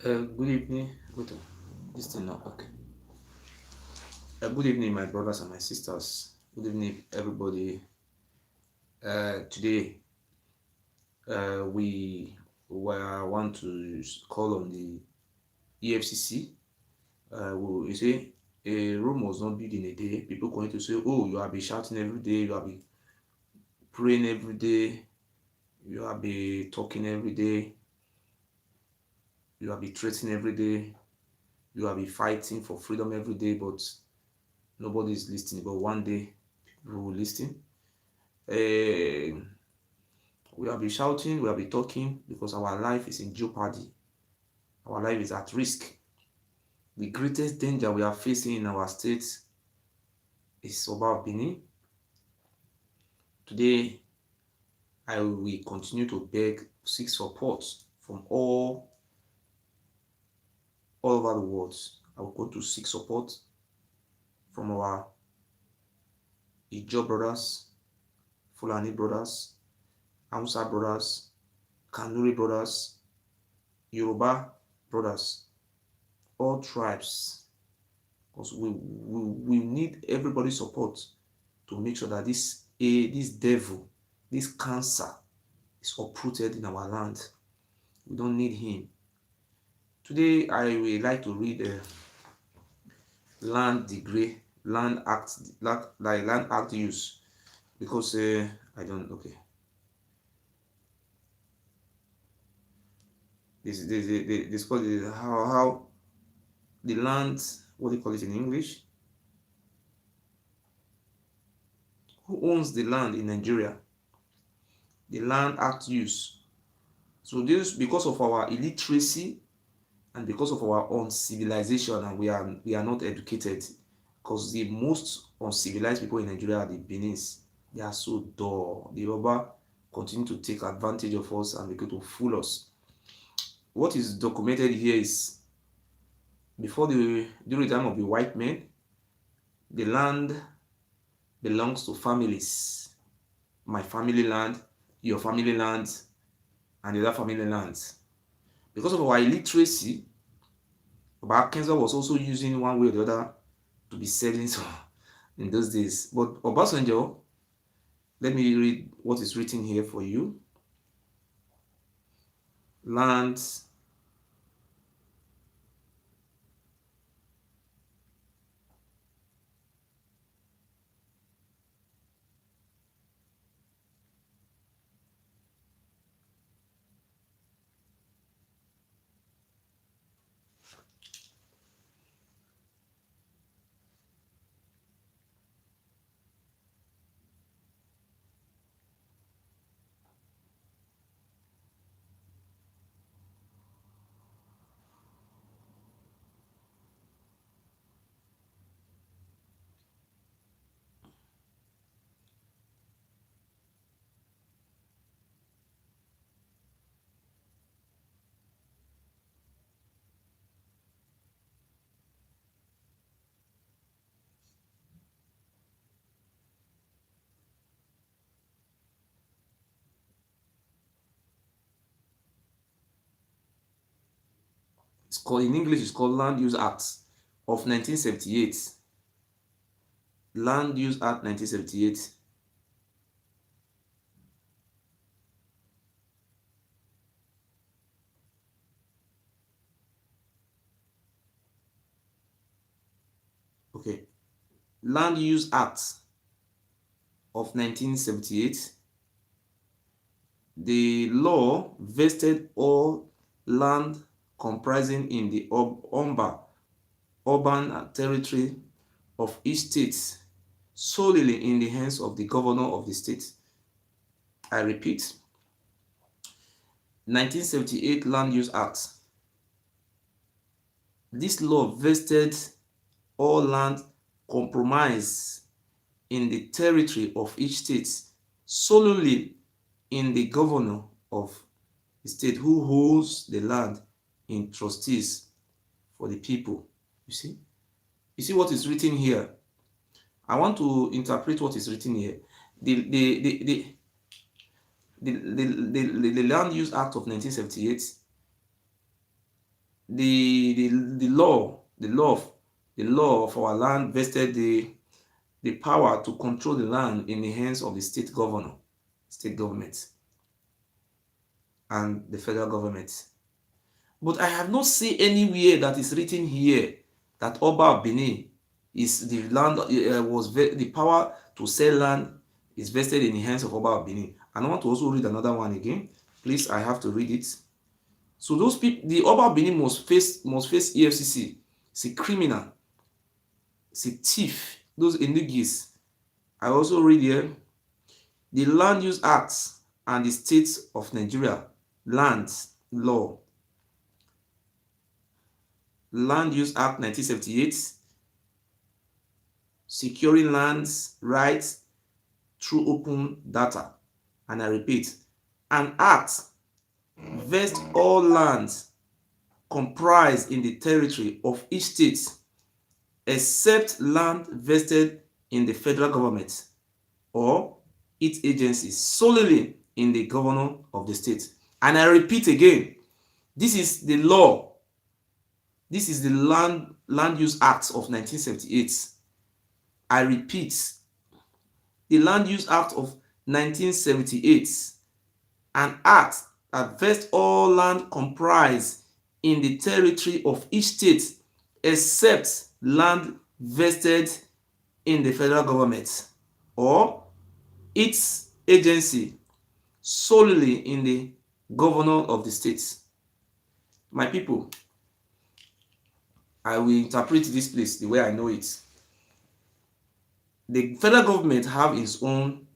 Good evening. This thing now. Okay. Good evening, my brothers and my sisters. Good evening, everybody. Today, we want to call on the EFCC. You say a Rome was not built in a day. People going to say, "Oh, you have been shouting every day. You have been praying every day. You have been talking every day. You have been threatening every day. You have been fighting for freedom every day." But nobody is listening. But one day, people will listen. Uh, we have been shouting, we have been talking because our life is in jeopardy. Our life is at risk. The greatest danger we are facing in our state is Oba Benin. Today, I will continue to beg, seek support from all over the world. I will go to seek support from our Ijo brothers, Fulani brothers, Hausa brothers, Kanuri brothers, Yoruba brothers, all tribes, because we need everybody's support to make sure that this devil, this cancer is uprooted in our land. We don't need him. Today I would like to read land degree, land act, like land act use, because I don't okay. This called how the land, what do you call it in English? Who owns the land in Nigeria? The land act use. So this, because of our illiteracy and because of our uncivilization, and we are not educated, because the most uncivilized people in Nigeria are the Benis. They are so dull. The Yoruba continue to take advantage of us and begin to fool us. What is documented here is during the time of the white men, the land belongs to families. My family land, your family land, and the other family lands. Because of our illiteracy, Baba Kenzo was also using one way or the other to be selling some in those days. But Obasanjo, let me read what is written here for you. Lands it's called, in English, it's called Land Use Act of 1978. Land Use Act 1978. Okay. Land Use Act of 1978. The law vested all land comprising in the urban territory of each state solely in the hands of the governor of the state. I repeat, 1978 Land Use Act. This law vested all land comprised in the territory of each state solely in the governor of the state, who holds the land in trustees for the people. You see what is written here. I want to interpret what is written here. The Land Use Act of 1978, the law of our land vested the power to control the land in the hands of the state government, and the federal government. But I have not seen anywhere that is written here that Oba of Benin is the land the power to sell land is vested in the hands of Oba of Benin. And I want to also read another one again. Please, I have to read it. So those people, the Oba of Benin must face EFCC. It's a criminal. It's a thief. Those indigis. I also read here the Land Use Act and the State of Nigeria Lands Law. Land Use Act 1978, securing lands rights through open data. And I repeat, an act vests all lands comprised in the territory of each state except land vested in the federal government or its agencies solely in the governor of the state. And I repeat again, this is the law. This is the Land Use Act of 1978. I repeat, the Land Use Act of 1978, an act that vests all land comprised in the territory of each state except land vested in the federal government or its agency solely in the governor of the state. My people, I will interpret this place the way I know it. The federal government have its own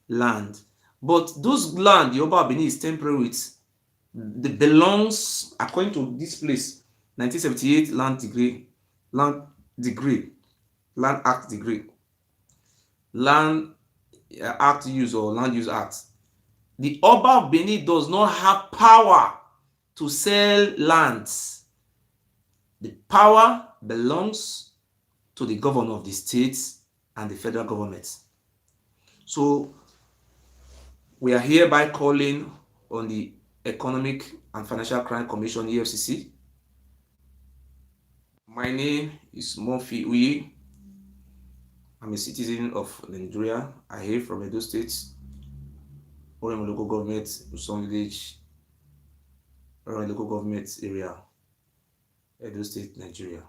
land, but those land the Oba of Benin is temporary with, belongs, according to this place, 1978 Land Act degree, Land Act Use or Land Use Act. The Oba of Benin does not have power to sell lands. The power belongs to the governor of the states and the federal government. So we are hereby calling on the Economic and Financial Crime Commission, EFCC. My name is Mofi Uyi. I'm a citizen of Nigeria. I hail from Edo State, Orem local government, Uson village, Orem local government area, Edo State, Nigeria.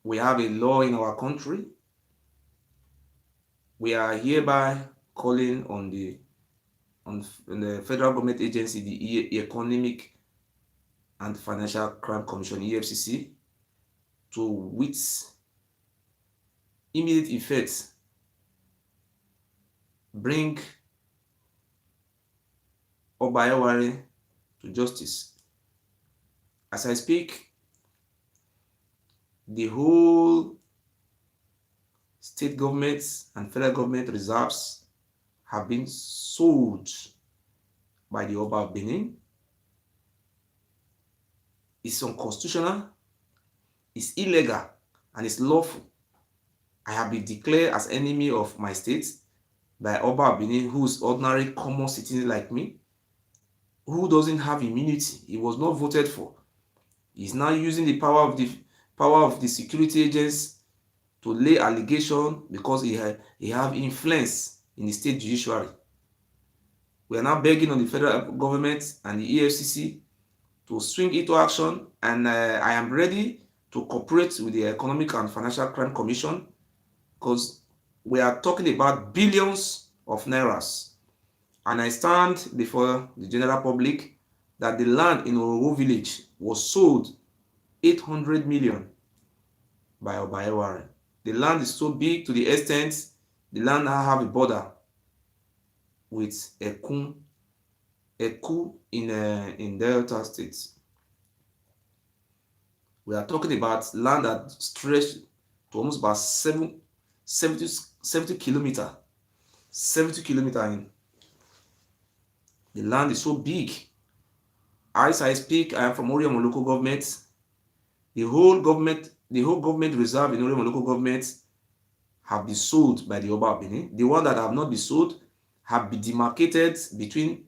We have a law in our country. We are hereby calling on the federal government agency, the Economic and Financial Crime Commission, EFCC, to with immediate effect bring Oba Ewuare to justice. As I speak, the whole state governments and federal government reserves have been sold by the Oba of Benin. It's unconstitutional, it's illegal, and it's lawful. I have been declared as enemy of my state by Oba of Benin, who is ordinary common citizen like me, who doesn't have immunity. He was not voted for. He's now using the power of the security agents to lay allegation because he have influence in the state judiciary. We are now begging on the federal government and the EFCC to swing into action, and I am ready to cooperate with the Economic and Financial Crime Commission, because we are talking about billions of nairas. And I stand before the general public that the land in Orowo village was sold 800 million by Oba Ewuare. The land is so big to the extent the land now have a border with Eku in Delta State. We are talking about land that stretched to almost about 70 kilometers. 70 kilometers in. The land is so big. As I speak, I am from Oriemo local government. The whole government reserve in Oriemo local government have been sold by the Oba of Benin. The one that have not been sold have been demarcated between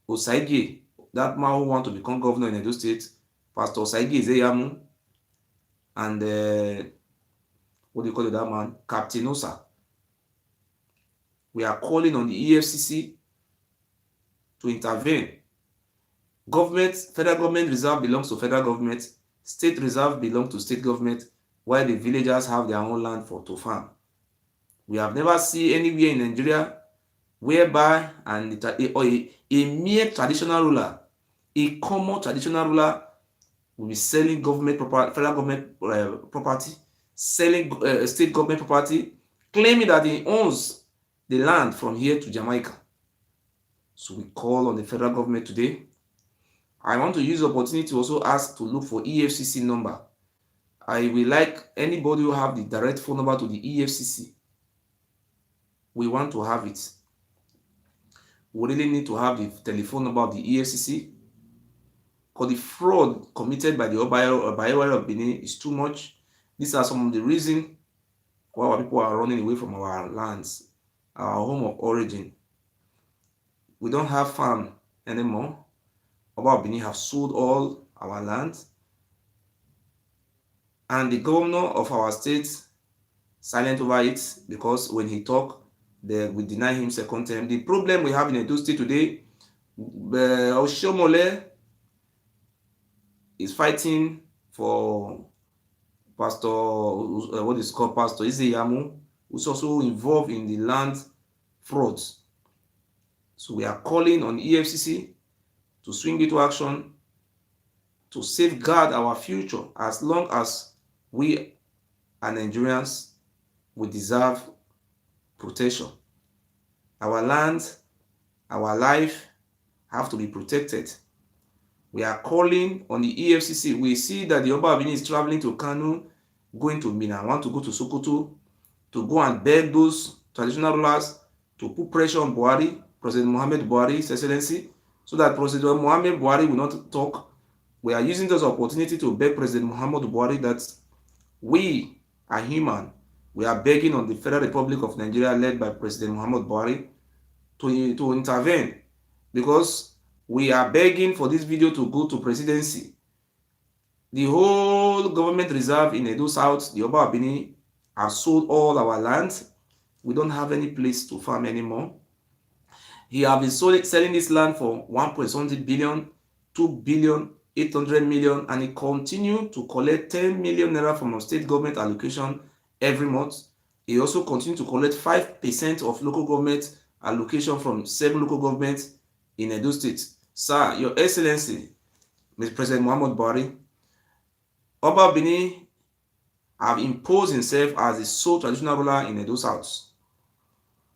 Osaige that man who want to become governor in Edo State, Pastor Saigi Ezeyamu, and what do you call it, that man, Captain Osa. We are calling on the EFCC to intervene. Government, federal government reserve belongs to federal government, state reserve belongs to state government, while the villagers have their own land to farm. We have never seen anywhere in Nigeria whereby a mere traditional ruler, a common traditional ruler, will be selling government property, federal government property, selling state government property, claiming that he owns the land from here to Jamaica. So we call on the federal government today. I want to use the opportunity to also ask to look for EFCC number. I will like anybody who have the direct phone number to the EFCC. We want to have it. We really need to have the telephone number of the EFCC, because the fraud committed by the Ewuare of Benin is too much. These are some of the reasons why our people are running away from our lands, our home of origin. We don't have farm anymore. Oba of Benin have sold all our land, and the governor of our state silent over it, because when he talk, we deny him second term. The problem we have in Edo State today, Oshiomhole is fighting for Pastor, what is called Pastor Ezeyamu, who's also involved in the land frauds. So we are calling on EFCC to swing into action to safeguard our future. As long as we are Nigerians, we deserve protection. Our land, our life have to be protected. We are calling on the EFCC. We see that the Oba of Benin is traveling to Kano, going to Mina, want to go to Sokoto, to go and beg those traditional rulers to put pressure on Buhari, President Muhammad Buhari, His Excellency, so that President Muhammad Buhari will not talk. We are using this opportunity to beg President Muhammad Buhari that we are human. We are begging on the Federal Republic of Nigeria, led by President Muhammad Buhari, to intervene, because we are begging for this video to go to presidency. The whole government reserve in Edo South, the Oba of Benin, have sold all our land. We don't have any place to farm anymore. He have been selling this land for 1.something billion, 2 billion, 800 million, and he continue to collect 10 million naira from our state government allocation every month. He also continue to collect 5% of local government allocation from 7 local governments in Edo State. Sir, Your Excellency, Mr. President Muhammad Buhari, Oba of Benin have imposed himself as the sole traditional ruler in Edo South.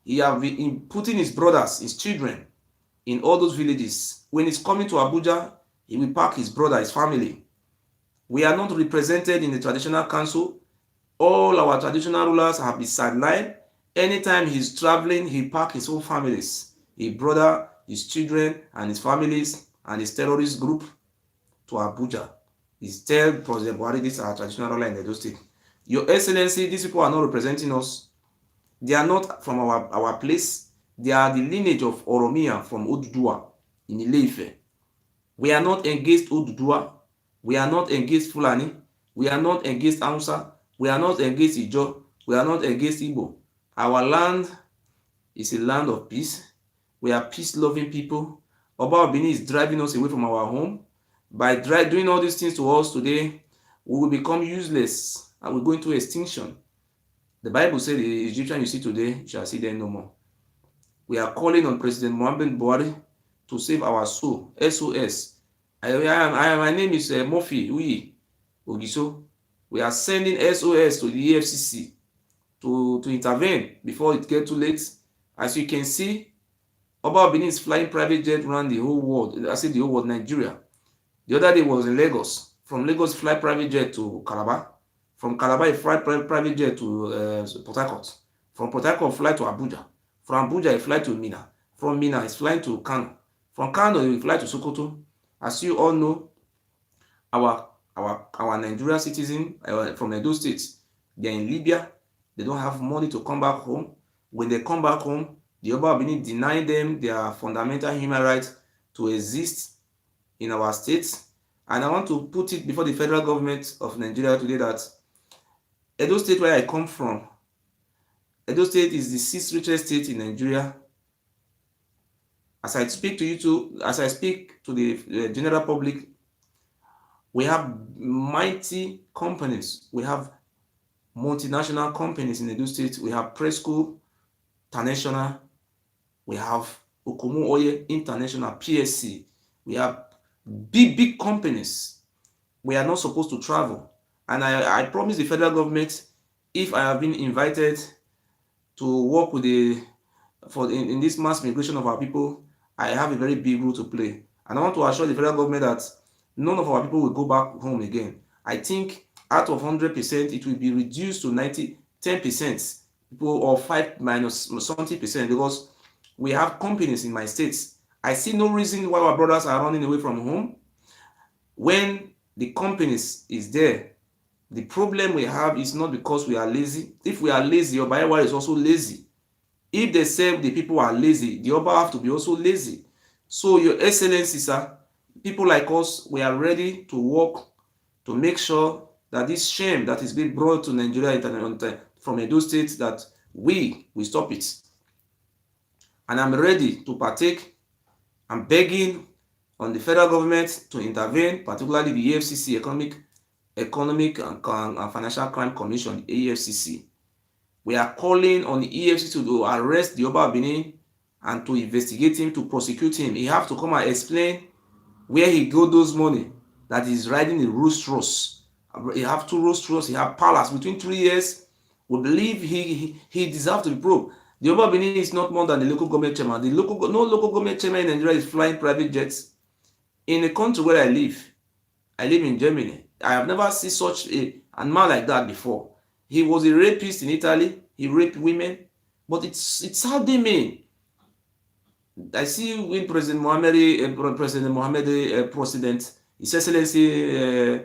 He have been putting his brothers, his children, in all those villages. When he's coming to Abuja, he will pack his brother, his family. We are not represented in the traditional council. All our traditional rulers have been sidelined. Anytime he's traveling, he pack his whole families, his brother, his children, and his families, and his terrorist group to Abuja. He's tell President Buhari, this is our traditional ruler in Edo State. Your Excellency, these people are not representing us. They are not from our place. They are the lineage of Oromia from Oduduwa in Ile-Ife. We are not against Oduduwa. We are not against Fulani. We are not against Hausa. We are not against Ijo. We are not against Igbo. Our land is a land of peace. We are peace-loving people. Oba of Benin is driving us away from our home. By doing all these things to us today, we will become useless and we'll go into extinction. The Bible says the Egyptian you see today, you shall see them no more. We are calling on President Muhammad Buhari to save our soul. SOS. My name is Murphy Ogieso. We are sending SOS to the EFCC to intervene before it gets too late. As you can see, Oba of Benin is flying private jet around the whole world. I said the whole world, Nigeria. The other day was in Lagos. From Lagos, fly private jet to Calabar. From Calabar, he fly private jet to Port Harcourt. From Port Harcourt, fly to Abuja. From Abuja, he fly to Mina. From Mina, he's flying to Kano. From Kano, he will fly to Sokoto. As you all know, our Nigerian citizens from Edo State, they are in Libya. They don't have money to come back home. When they come back home, the Oba of Benin deny them their fundamental human right to exist in our state. And I want to put it before the federal government of Nigeria today that Edo State, where I come from, Edo State is the sixth richest state in Nigeria. As I speak to you as I speak to the general public, we have mighty companies. We have multinational companies in Edo State. We have Presco International. We have Okomu Oye International, PSC. We have big companies. We are not supposed to travel. And I promise the federal government, if I have been invited to work with in this mass migration of our people, I have a very big role to play. And I want to assure the federal government that none of our people will go back home again. I think out of 100%, it will be reduced to 10% people, or 5 minus something percent, because we have companies in my states. I see no reason why our brothers are running away from home when the companies is there. The problem we have is not because we are lazy. If we are lazy, Ewuare is also lazy. If they say the people are lazy, the Oba have to be also lazy. So, Your Excellency, sir, people like us, we are ready to work to make sure that this shame that is being brought to Nigeria from Edo State, that we stop it. And I'm ready to partake. I'm begging on the federal government to intervene, particularly the EFCC, Economic and Financial Crime Commission, the EFCC. We are calling on the EFCC to arrest the Oba Benin and to investigate him, to prosecute him. He have to come and explain where he got those money that he's riding the Rolls Royce. He have 2 Rolls Royce, he have palace. Between 3 years, we believe he deserves to be probed. The Oba Benin is not more than the local government chairman. No local government chairman in Nigeria is flying private jets. In the country where I live in Germany, I have never seen such a man like that before. He was a rapist in Italy. He raped women. But it's how they mean. I see when President Mohammed, His Excellency,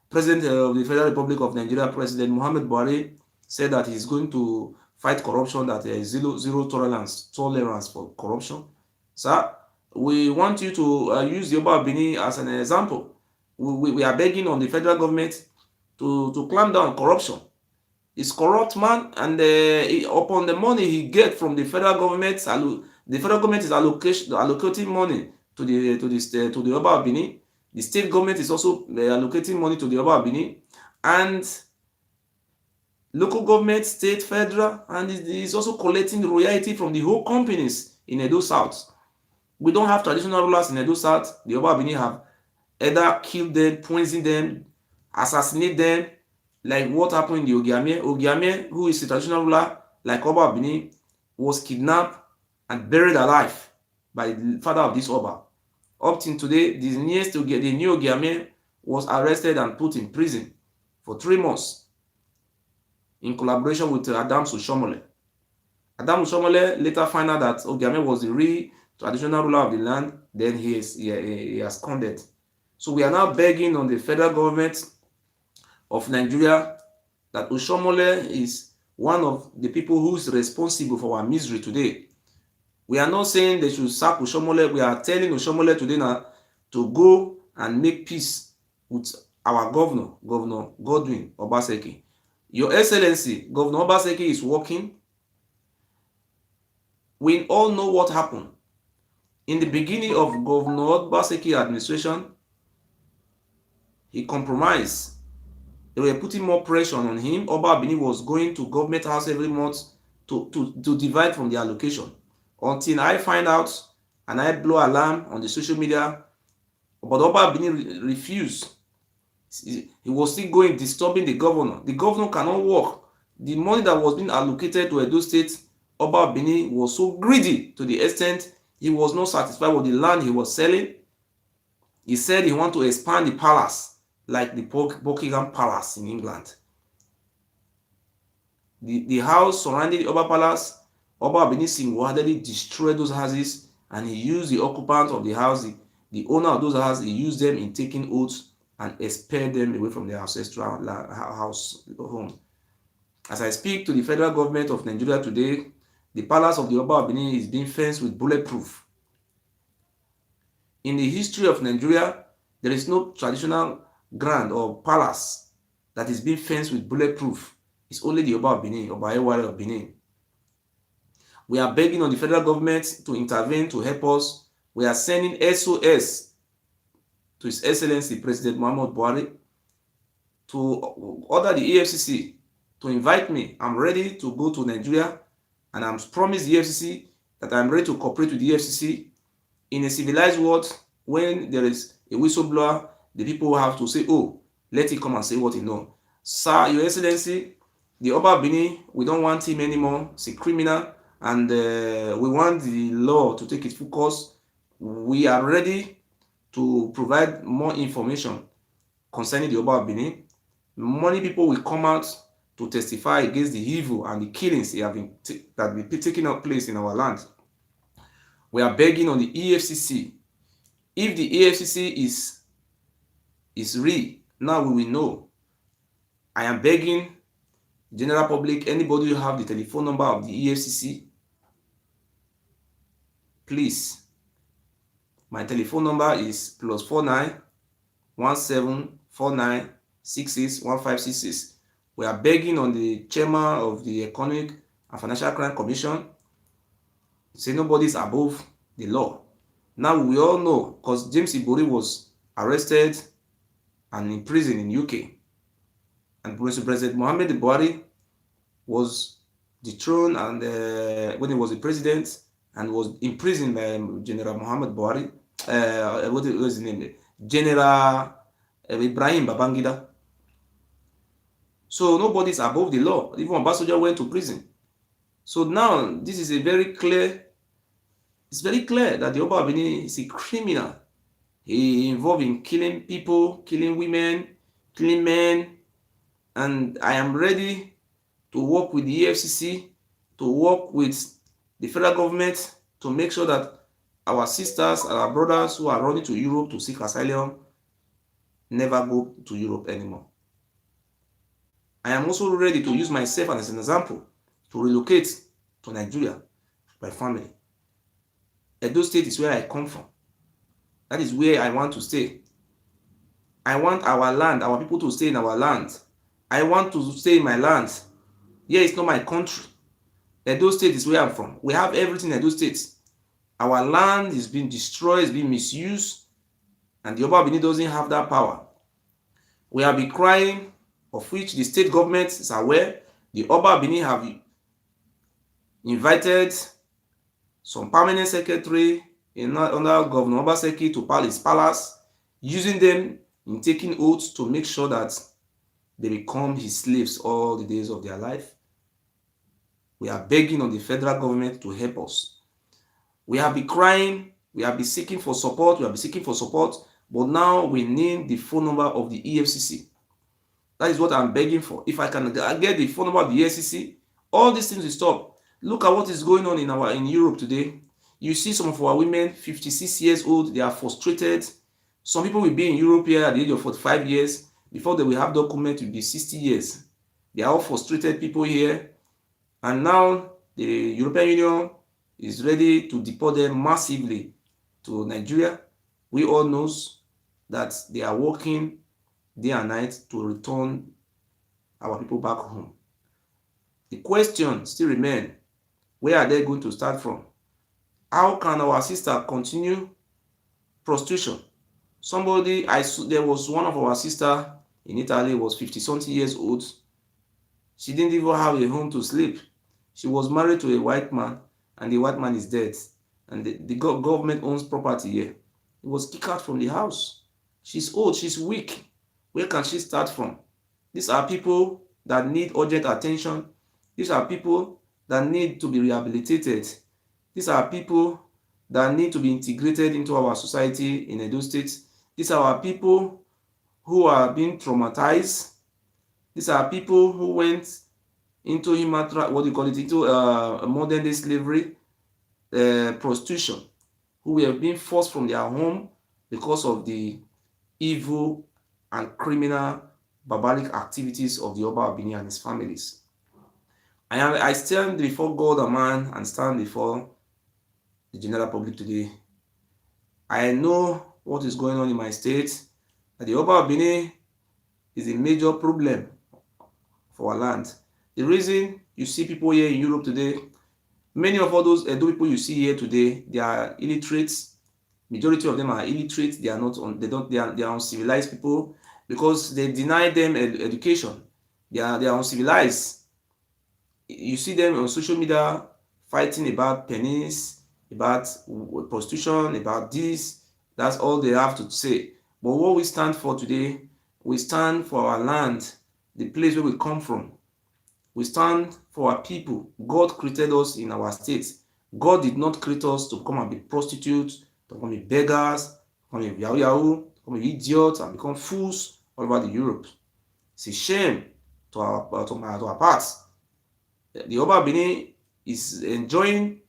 President of the Federal Republic of Nigeria, President Muhammad Buhari, said that he's going to fight corruption, that there is zero tolerance for corruption. Sir, we want you to use the Oba Benin as an example. We are begging on the federal government to clamp down on corruption. He's corrupt man, and upon the money he gets from the federal government, the federal government is allocating money to the Oba Benin. The state government is also allocating money to the Oba Benin, and local government, state, federal, and is also collecting royalty from the whole companies in Edo South. We don't have traditional rulers in Edo South. The Oba Benin have either killed them, poisoned them, assassinate them, like what happened in the Ogieso. Ogieso, who is a traditional ruler like Oba Benin, was kidnapped and buried alive by the father of this Oba. Up till today, the new Ogieso was arrested and put in prison for 3 months in collaboration with Adam Sushomole. Adam Sushomole later found out that Ogieso was the real traditional ruler of the land. Then he has condemned. So we are now begging on the federal government of Nigeria that Oshomole is one of the people who is responsible for our misery today. We are not saying they should sack Oshomole. We are telling Oshomole today now to go and make peace with our governor, Governor Godwin Obaseki. Your Excellency, Governor Obaseki is working. We all know what happened. In the beginning of Governor Obaseki administration, he compromised. They were putting more pressure on him. Oba Benin was going to government house every month to divide from the allocation. Until I find out and I blow alarm on the social media, but Oba Benin refused. He was still going, disturbing the governor. The governor cannot work. The money that was being allocated to Edo State, Oba Benin was so greedy to the extent he was not satisfied with the land he was selling. He said he wanted to expand the palace like the Buckingham Palace in England. The house surrounding the Oba Palace, Oba Benin single-handedly destroyed those houses, and he used the occupant of the house, the owner of those houses, he used them in taking oaths and expelled them away from their ancestral house home. As I speak to the federal government of Nigeria today, the palace of the Oba Benin is being fenced with bulletproof. In the history of Nigeria, There is no traditional grand or palace that is being fenced with bulletproof. It's only the Oba of Benin, Oba Ewuare of Benin. We are begging on the federal government to intervene to help us. We are sending SOS to His Excellency President Muhammad Buhari to order the EFCC to invite me. I'm ready to go to Nigeria, and I'm promised the EFCC that I'm ready to cooperate with the EFCC. In a civilized world, when there is a whistleblower, the people have to say, oh, let it come and say what he knows. Sir, Your Excellency, the Oba Bini, we don't want him anymore. He's a criminal, and we want the law to take its full course. We are ready to provide more information concerning the Oba Bini. Many people will come out to testify against the evil and the killings that have been taking place in our land. We are begging on the EFCC. If the EFCC is real, now we will know. I am begging general public, anybody who have the telephone number of the EFCC, please. My telephone number is +49 1749 661566. We are begging on the chairman of the Economic and Financial Crime Commission. Say nobody is above the law. Now we all know, because James Ibori was arrested and in prison in UK, and President Mohammed Buhari was dethroned and when he was the president and was imprisoned by General Muhammad Buhari. What was his name? General Ibrahim Babangida. So nobody is above the law. Even Obasanjo went to prison. So now this is a very clear. It's very clear that the Oba Benin is a criminal. He involved in killing people, killing women, killing men, and I am ready to work with the EFCC, to work with the federal government to make sure that our sisters and our brothers who are running to Europe to seek asylum never go to Europe anymore. I am also ready to use myself as an example to relocate to Nigeria, my family. Edo State is where I come from. That is where I want to stay. I want our land, our people to stay in our land. I want to stay in my land. Here is not my country. Edo State is where I'm from. We have everything in Edo State. Our land is being destroyed, is being misused, and the Oba Benin doesn't have that power. We have been crying, of which the state government is aware. The Oba Benin have invited some permanent secretary under Governor Obaseki to Palace, using them in taking oaths to make sure that they become his slaves all the days of their life. We are begging on the federal government to help us. We have been crying, we have been seeking for support, but now we need the phone number of the EFCC. That is what I'm begging for. If I can get the phone number of the EFCC, all these things will stop. Look at what is going on in Europe today. You see some of our women, 56 years old, they are frustrated. Some people will be in Europe here at the age of 45 years. Before they will have documents, will be 60 years. They are all frustrated people here. And now the European Union is ready to deport them massively to Nigeria. We all know that they are working day and night to return our people back home. The question still remains, where are they going to start from? How can our sister continue prostitution? There was one of our sister in Italy, was 50-something years old. She didn't even have a home to sleep. She was married to a white man, and the white man is dead. And the government owns property here. He was kicked out from the house. She's old, she's weak. Where can she start from? These are people that need urgent attention. These are people that need to be rehabilitated. These are people that need to be integrated into our society in Edo State. These are our people who are being traumatized. These are people who went into modern day slavery, prostitution, who were being forced from their home because of the evil and criminal barbaric activities of the Oba Benin and his families. I stand before God and man and stand before the general public today. I know what is going on in my state. The Oba of Benin is a major problem for our land. The reason you see people here in Europe today, many of all those Edo people you see here today, they are illiterate. Majority of them are illiterate. They are not on. They don't. They are uncivilized people because they deny them education. They are uncivilized. You see them on social media fighting about pennies, about prostitution, about this. That's all they have to say. But what we stand for today, we stand for our land, the place where we come from. We stand for our people. God created us in our state. God did not create us to come and be prostitutes, to come and be beggars, to come and be yahoo, to come and be idiots and become fools all over the Europe. It's a shame to our parts. The Oba Benin is enjoying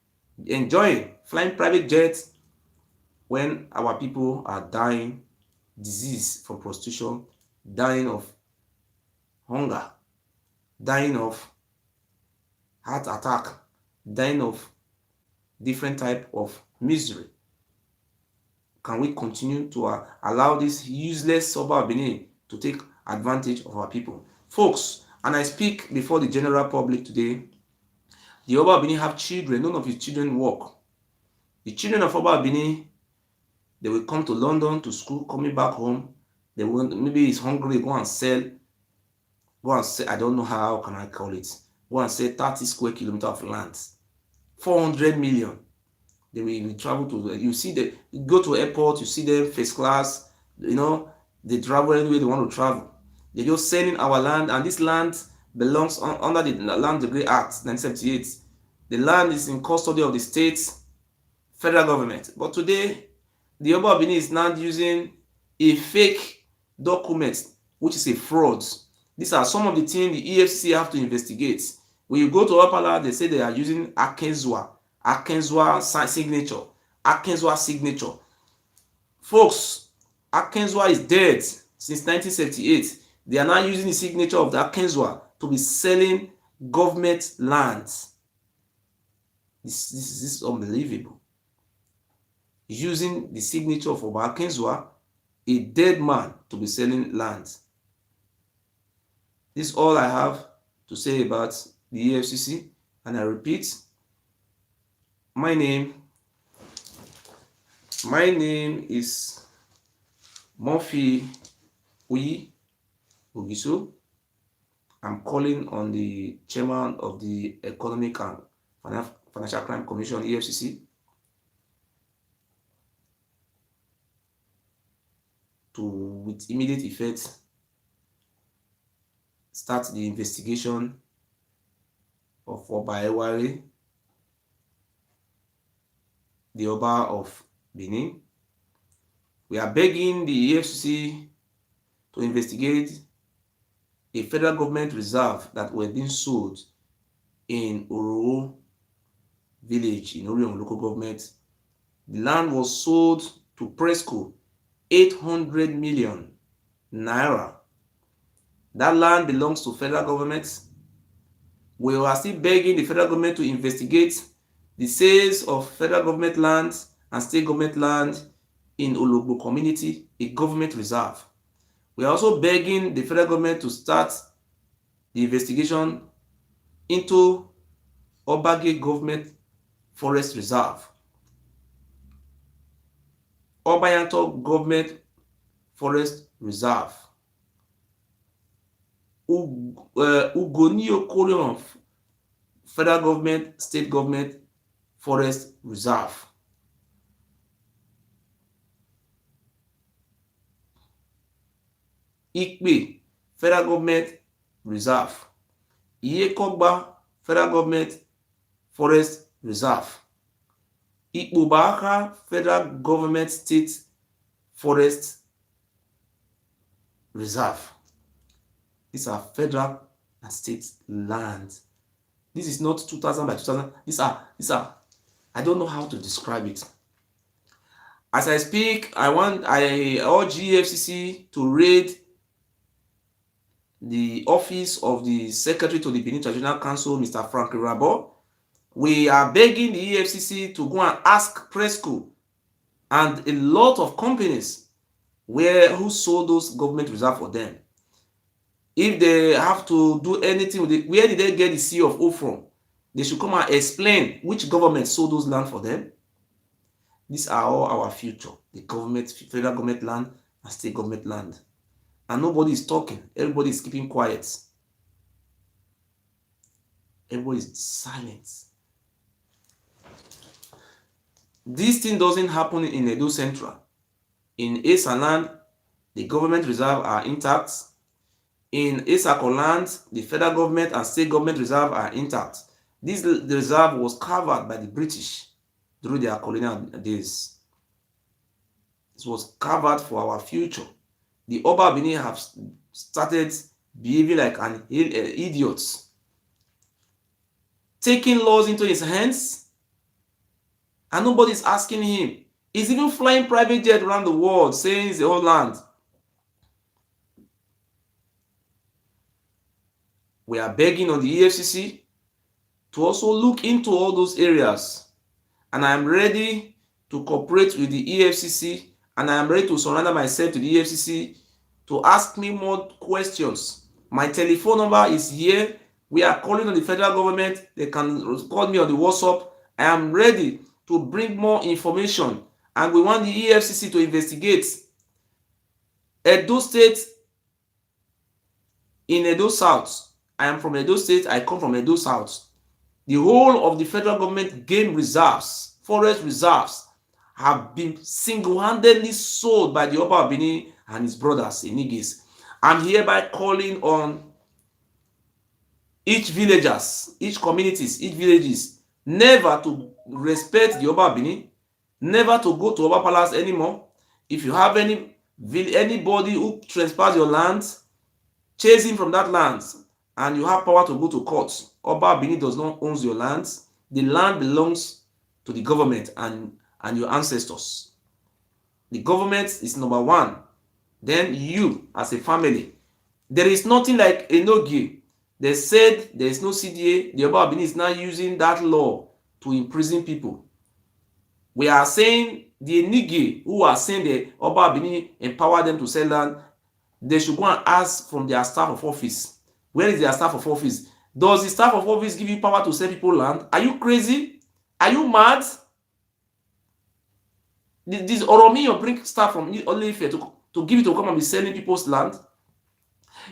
flying private jets when our people are dying disease from prostitution, dying of hunger, dying of heart attack, dying of different type of misery. Can we continue to allow this useless Oba Benin to take advantage of our people? Folks, and I speak before the general public today, the Oba Benin have children. None of his children work. The children of Oba Benin, they will come to London to school, coming back home. They will, maybe he's hungry, go and sell, I don't know how can I call it. Go and sell 30 square kilometers of land. 400 million. They will travel to, you see them, you go to airport, you see them first class, they travel anywhere they want to travel. They're just selling our land, and this land belongs under the Land Degree Act 1978. The land is in custody of the state, federal government. But today, the Oba Benin is now using a fake document, which is a fraud. These are some of the things the EFCC have to investigate. When you go to Opala, they say they are using Akinzwa signature. Folks, Akinzwa is dead since 1978. They are now using the signature of the Akinzwa to be selling government lands. This is unbelievable. Using the signature of Akinzwa, a dead man, to be selling lands. This is all I have to say about the EFCC, and I repeat, my name is Murphy Ogieso. I'm calling on the chairman of the Economic and Financial Crime Commission, EFCC, to, with immediate effect, start the investigation of Oba Ewuare, the Oba of Benin. We are begging the EFCC to investigate a federal government reserve that were being sold in Oro village in Orion local government. The land was sold to Presco 800 million naira. That land belongs to federal government. We are still begging the federal government to investigate the sales of federal government land and state government land in Ologbo community, a government reserve. We are also begging the federal government to start the investigation into Obage Government Forest Reserve, Obayanto Government Forest Reserve, Ugonio Korean Federal Government, State Government Forest Reserve. Ikpe Federal Government Reserve, Iyekogba Federal Government Forest Reserve, Ikpobaka Federal Government State Forest Reserve. These are federal and state lands. This is not 2000 by 2000. These are, I don't know how to describe it. As I speak, I urge EFCC to raid the office of the Secretary to the Benin Traditional Council, Mr. Frank Rabo. We are begging the EFCC to go and ask Presco and a lot of companies who sold those government reserve for them? If they have to do anything with it, where did they get the C of O from? They should come and explain which government sold those land for them. These are all our future. The government, federal government land and state government land. And nobody is talking. Everybody is keeping quiet. Everybody is silent. This thing doesn't happen in Edo Central. In Esaland, the government reserve are intact. In Esako land, the federal government and state government reserve are intact. This reserve was covered by the British during their colonial days. It was covered for our future. The Oba Benin have started behaving like an idiot, taking laws into his hands, and nobody is asking him. He's even flying private jet around the world, saying it's the whole land. We are begging on the EFCC to also look into all those areas. And I am ready to cooperate with the EFCC, and I am ready to surrender myself to the EFCC to ask me more questions. My telephone number is here. We are calling on the federal government. They can call me on the WhatsApp. I am ready to bring more information, and we want the EFCC to investigate Edo State in Edo South. I am from Edo State. I come from Edo South. The whole of the federal government game reserves, forest reserves, have been single-handedly sold by the Oba Benin and his brothers in Igis. I'm hereby calling on each villagers, each communities, each villages, never to respect the Oba Benin, never to go to Oba Palace anymore. If you have anybody who trespass your land, chase him from that land, and you have power to go to court. Oba Benin does not own your land. The land belongs to the government and your ancestors. The government is number one. Then you, as a family. There is nothing like Enogi. They said there is no CDA. The Oba Benin is now using that law to imprison people. We are saying the Enigi who are saying the Oba Benin empower them to sell land, they should go and ask from their staff of office. Where is their staff of office? Does the staff of office give you power to sell people land? Are you crazy? Are you mad? This Oromi bring staff from only to give it to come and be selling people's land?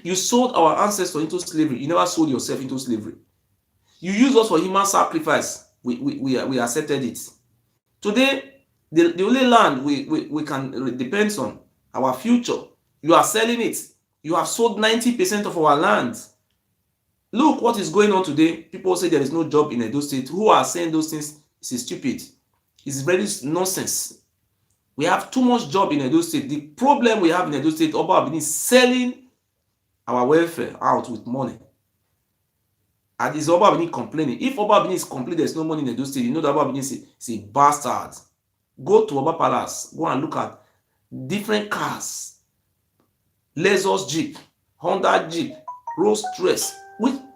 You sold our ancestors into slavery. You never sold yourself into slavery. You use us for human sacrifice. We accepted it. Today, the only land we can depend on, our future, you are selling it. You have sold 90% of our land. Look what is going on today. People say there is no job in Edo State. Who are saying those things is stupid. It's very nonsense. We have too much job in Edo State. The problem we have in Edo State, Oba Benin is selling our welfare out with money. And is Oba Benin complaining? If Oba Benin is complaining there's no money in Edo State, you know that Oba Benin is a bastard. Go to Oba Palace. Go and look at different cars. Lexus Jeep, Honda Jeep, Rolls Royce.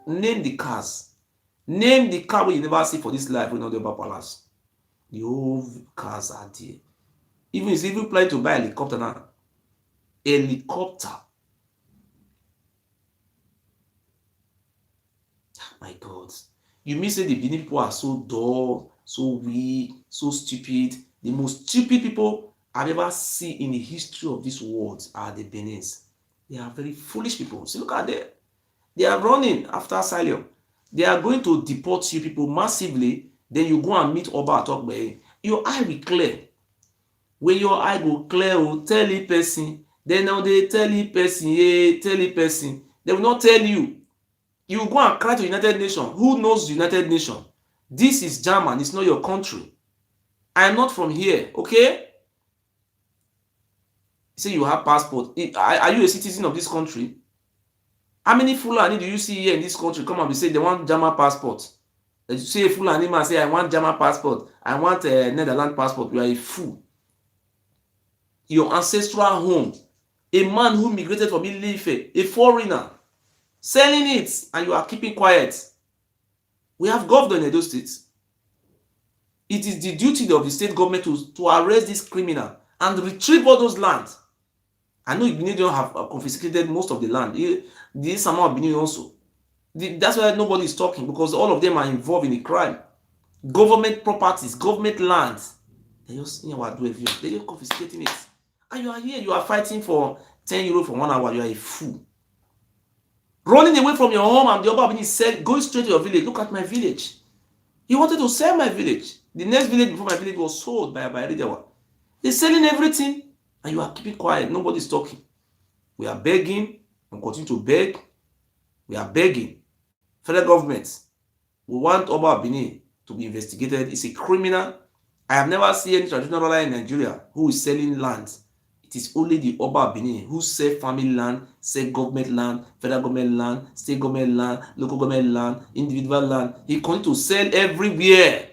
Name the cars. Name the car we never see for this life. We know the Oba Palace. The whole cars are there. Even if you plan to buy a helicopter now. Helicopter. My God. You mean say the Benin people are so dull, so weak, so stupid? The most stupid people I've ever seen in the history of this world are the Benins. They are very foolish people. See, look at them. They are running after asylum. They are going to deport you people massively. Then you go and meet Oba talk by your eye will clear. When your eye go clear, tell a person. Then now they tell a person, yeah, tell a person. They will not tell you. You go and cry to United Nations. Who knows United Nations? This is German. It's not your country. I am not from here. Okay? Say you have passport. Are you a citizen of this country? How many Fulani do you see here in this country come and be saying they want German passport? You see a Fulani man say, I want German passport. I want a Netherlands passport. You are a fool. Your ancestral home. A man who migrated from Ilefe, a foreigner, selling it, and you are keeping quiet. We have governor in Edo State. It is the duty of the state government to arrest this criminal and retrieve all those lands. I know Benin don't have confiscated most of the land. The Sama of Benin also. That's why nobody is talking, because all of them are involved in the crime. Government properties, government lands. They just, you know what, do everything. They just confiscating it. And you are here, you are fighting for 10 euro for 1 hour. You are a fool. Running away from your home, and the Oba Benin said, going straight to your village. Look at my village. He wanted to sell my village. The next village before my village was sold by Ewuare. They're selling everything, and you are keeping quiet. Nobody's talking. We are begging and continue to beg. We are begging. Federal government, we want Oba Benin to be investigated. It's a criminal. I have never seen any traditional ruler in Nigeria who is selling land. It is only the Oba Benin who sell family land, sell government land, federal government land, state government land, local government land, individual land. He continues to sell everywhere.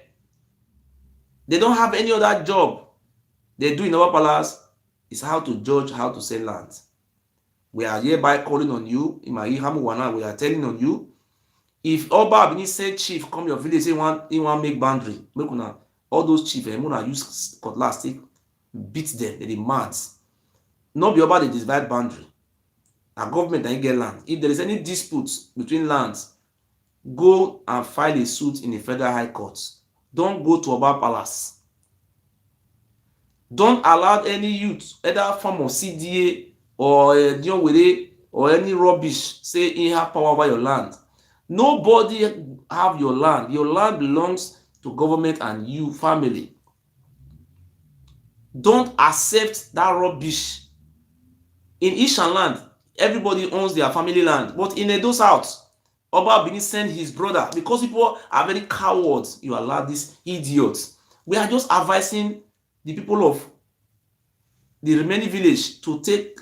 They don't have any other job. They do in our palace is how to judge, how to sell land. We are hereby calling on you. We are telling on you. If Oba Benin send chief come your village, say he want make boundary, make una all those chiefs, una use cutlass take beat them. They mad. Not be Oba dey divide boundary. Na government na get land. If there is any dispute between lands, go and file a suit in the federal high court. Don't go to Oba palace. Don't allow any youth, either form of CDA or Ewuare or any rubbish, say he have power over your land. Nobody have your land. Your land belongs to government and you, family. Don't accept that rubbish. In Ishan land, everybody owns their family land. But in Edo South, Oba Benin send his brother, because people are very cowards. You allow these idiots. We are just advising the people of the remaining village to take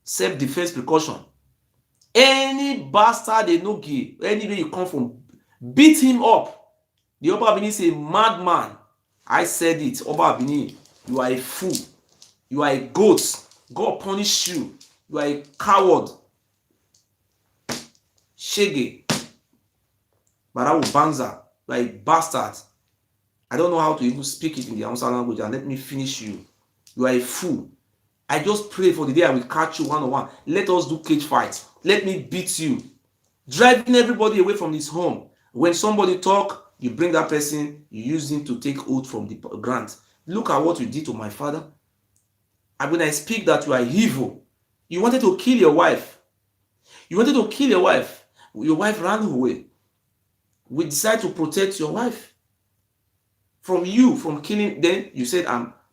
self-defense precaution. Any bastard they no give, anywhere you come from, beat him up. The Oba Benin is a madman. I said it. Oba Benin, you are a fool. You are a goat. God punish you. You are a coward. Shege. Barawu Banza. You are a bastard. I don't know how to even speak it in the Hausa language, and let me finish you. You are a fool. I just pray for the day I will catch you one-on-one. Let us do cage fight. Let me beat you. Driving everybody away from his home. When somebody talk, you bring that person, you use him to take oath from the grant. Look at what you did to my father. And when I speak that you are evil, you wanted to kill your wife. You wanted to kill your wife. Your wife ran away. We decided to protect your wife from you, from killing. Then you said,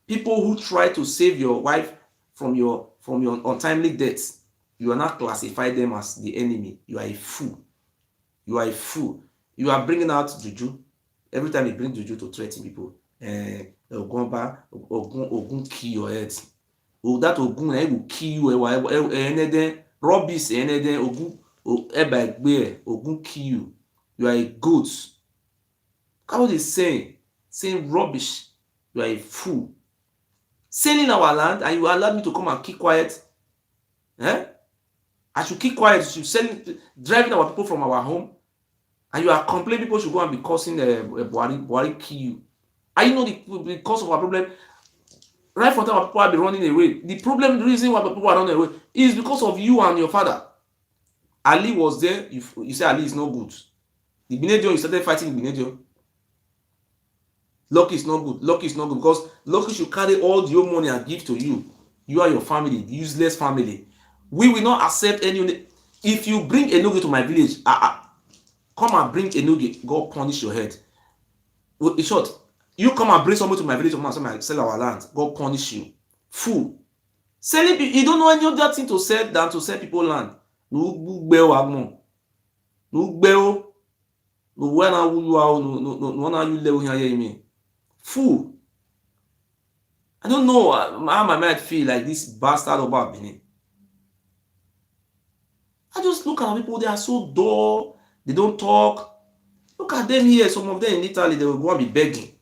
people who try to save your wife from your untimely deaths, you are not classified them as the enemy. You are a fool. You are a fool. You are bringing out juju. Every time you bring juju to threaten people, Ogun kill your head. Oh, that Ogun will kill you. Rubbish, Ogun kill you. You are a goat. Look what he's saying rubbish. You are a fool. Selling our land, and you allowed me to come and keep quiet. I should keep quiet. You should driving our people from our home, and you are complaining people should go and be causing Ewuare kill you. And you know the cause of our problem. Right from time our people have been running away. The reason why people are running away is because of you and your father. Ali was there. You say Ali is not good. The Benedio, you started fighting the Benedio. Lucky is not good. Lucky is not good because Lucky should carry all your money and give to you. You are your family, the useless family. We will not accept any. If you bring a Enoge to my village, come and bring a Enoge, God punish your head. In short, you come and bring somebody to my village, and sell our land, God punish you. Fool. Selling people, you don't know any other thing to sell than to sell people land. No, fool. I don't know how my mind feel like this bastard Oba Benin. I just look at people, they are so dull, they don't talk. Look at them here, some of them in Italy, they will go and be begging.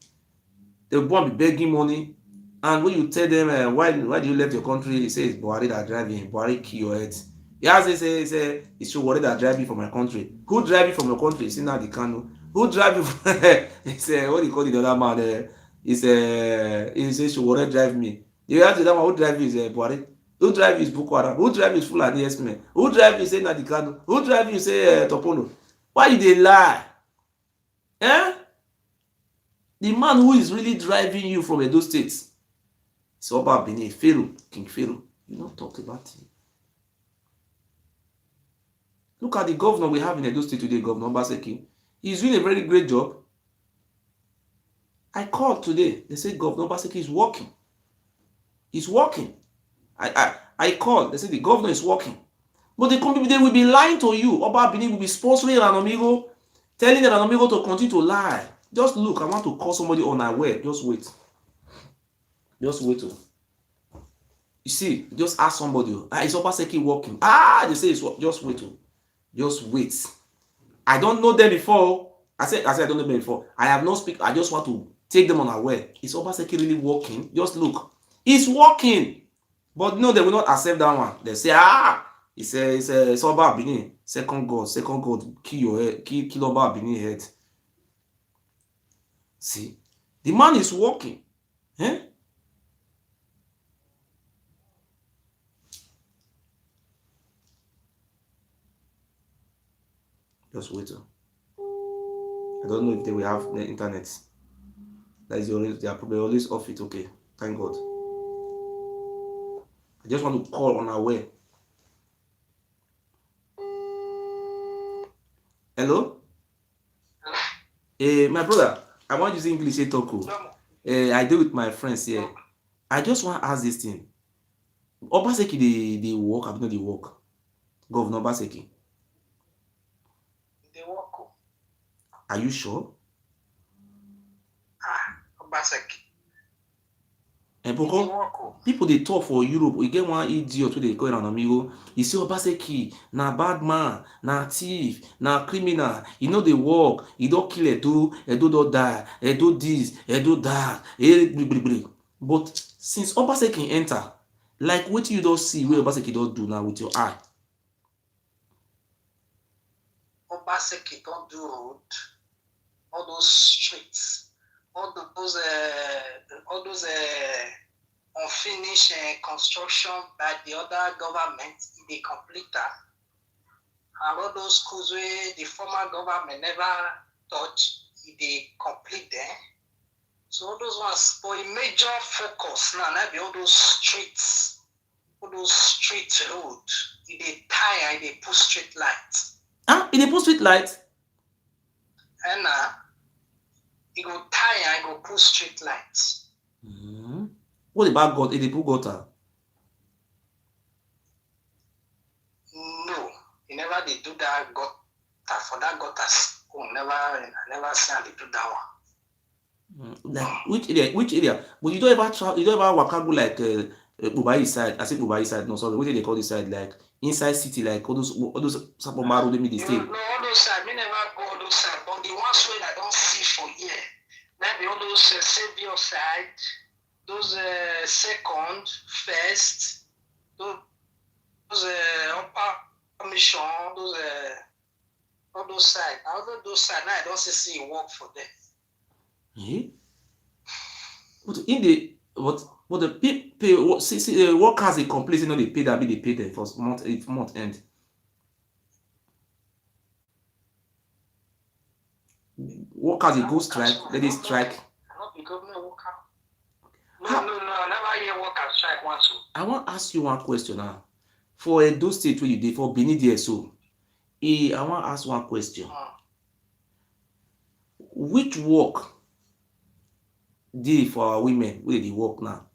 They will go and be begging money. And when you tell them, why do you left your country? He says, Ewuare that driving, Ewuare kill your head. Yes, they say it's Ewuare that driving from my country. Who drive you from your country? It's not the Kano. Who drive you from it's what do you call the other man? He says Ewuare drive me. You ask the other one who drive you is Ewuare. Who drive is Boko Haram? Who drive is Fulani herdsmen? Who drive is say na the Kano? Who drive is say Topolo? Why you dey lie? Eh? The man who is really driving you from Edo State is Oba Benin, Pharaoh, King Pharaoh. You don't talk about him. Look at the governor we have in Edo State today, Governor Obaseki. He's doing a very great job. I called today. They say Governor Obaseki is working. He's working. I called. They say the governor is working. But they will be lying to you. Oba Benin will be sponsoring Ranomigo, telling Ranomigo to continue to lie. Just look, I want to call somebody unaware. Just wait. Just wait. You see, just ask somebody, is Obaseki working? They say it's working. Just wait. Just wait. I don't know them before. I said I don't know them before. I have no speak. I just want to take them unaware. Is Obaseki really working? Just look. It's working. But no, they will not accept that one. They say, it's Oba Benin. Second God, kill your head, kill Oba Benin head. See, the man is working. Eh? Just wait. I don't know if they will have the internet. That is they are probably always off it. Okay, thank God. I just want to call unaware. Hello? My brother, I want to use English say talk. I deal with my friends here. I just want to ask this thing. Obaseki they work, I know they work. Governor Obaseki. They work. Are you sure? Obaseki. People they talk for Europe. We get one idiot who they call an amigo. You see Obaseki, na bad man, na thief, na criminal. You know they work. He don't kill Edo don't die, Edo this, Edo that. But since Obaseki enter, like what you don't see where Obaseki don't do now with your eye. Obaseki don't do road, all those streets. All those unfinished construction by the other government, they complete that. And all those schools where the former government never touched, they complete them. So all those ones, for a major focus now, be all those streets, all those street roads, they tie and they put street lights. They put street lights? And it go tie and go put street lights. Mm-hmm. What about God? They put gutter? No, he never did do that gutter. For that gutter, I never see they do that one. Like which area? But you don't ever travel. You don't ever waka go like Bubai side. I say Bubai side. No, sorry. What do they call this side? Like inside city, like all those Sapoma road. They stay. No, all those side. Me never go all those side. But the ones where I don't see for here. Maybe all those Savior side, those second, first, those upper mission, those all those side. All those side now I don't see work for them. Yeah. But in the what the pay see the workers they complain, you know they pay that be they pay them for month end. Workers they go strike, they strike. Not the government worker. No, I never hear workers strike once. I want to ask you one question now. For Edo State where you did for Benin DSO, I want to ask one question. Which work dey for our women where they work now?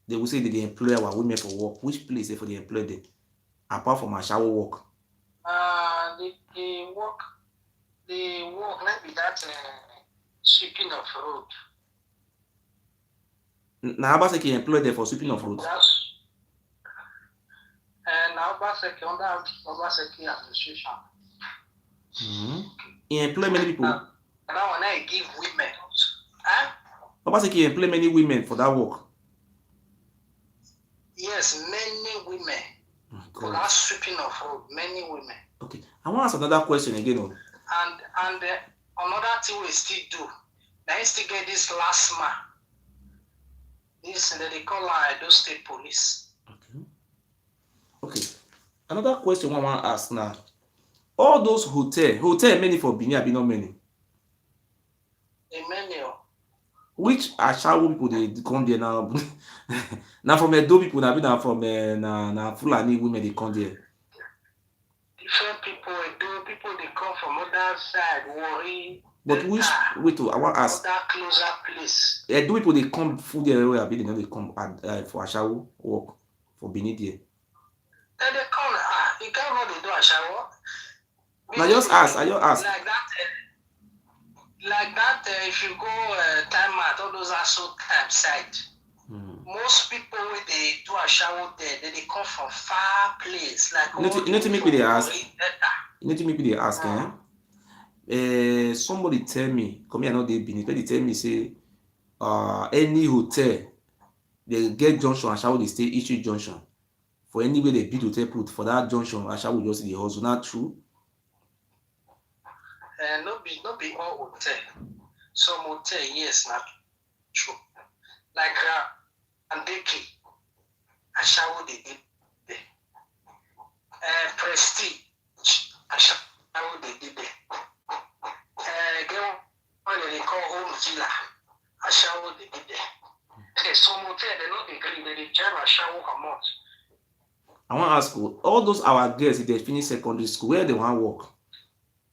They will say that they employ our women for work. Which place they for they employ them? Apart from our shower work. They work maybe that sweeping of road. Now Obaseki employ them for sweeping of road. Now Obaseki under Obaseki administration. He employ many people. Now when I give women, Obaseki employ many women for that work. Yes, many women. For that sweeping of road, many women. Okay, I want to ask another question again. And another thing we still do. Now you still get this last man. This that they call Edo State Police. Okay. Another question I want to ask now. All those hotel many for Benin, abi not many? many. Which Ashawo people they come there now? Now from Edo people, na from na Fulani women they come there. Different people do people they come from other side, worry. But which wait, I want to ask. Other closer place. Edo people they come full there where abi they know they come for Ashawo work for Benin there. Then they come. You can't know they do a shower. Now just ask. I just ask. Like that. If you go time out, all those are so time side. Most people when they do a shower there, they come from far place. Like you know to make me they ask. You know to make me they ask. Somebody tell me, come here, I know they Benin. They tell me say, any hotel they get junction Ashawo they stay each junction. For anywhere they build hotel put for that junction, Ashawo just the hustle. Not true. No be all hotel. Some hotel, yes, not true. Like Andeki, Ashawo they did there. Prestige, Ashawo they did there. Get one they call home villa, Ashawo they did there. Some hotel they not agree, they jam Ashawo come out. I want to ask you, all those our girls, if they finish secondary school, where they want to work?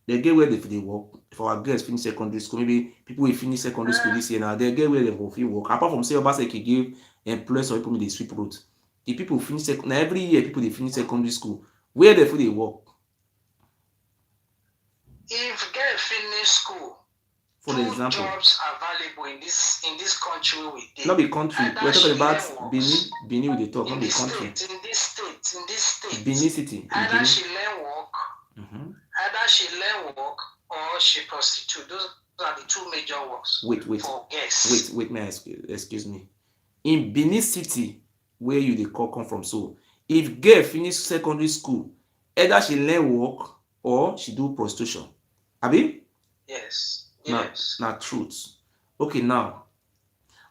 They get where they work. If our girls finish secondary school, maybe people will finish secondary school this year now, they get where they will work. Apart from say Obaseki give employees or people they sweep road. The people finish now every year people they finish secondary school. Where they work? If get finish school, for example, jobs available in this country we not the country. We're talking about Benin with the talk, not the country. In this state. Benin City. Either she learn work, either she learn work or she prostitute. Those are the two major works. Wait. For guests. Wait, may I excuse me. In Benin City, where you the call come from, so if girl finish secondary school, either she learn work or she do prostitution. Abi? Yes. Now truth. Okay, now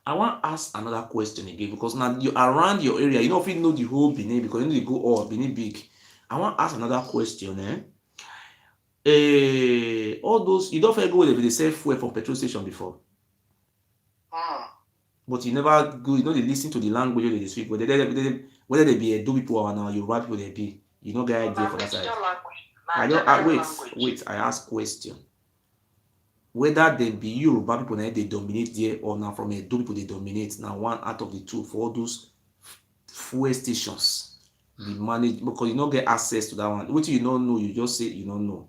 I want to ask another question again because now you around your area, you know if you know the whole Benin because you know they go all Benin big. I want to ask another question. All those you don't go where they sell fuel from petrol station before. But you never go, you know they listen to the language they speak, but whether they be Edo people or now Yoruba people they be, you know get idea for that side. Wait, I ask question. Whether they be Yoruba people now they dominate there or now from Edo people they dominate now one out of the two for all those fuel stations they manage because you don't get access to that one. What you don't know, you just say you don't know.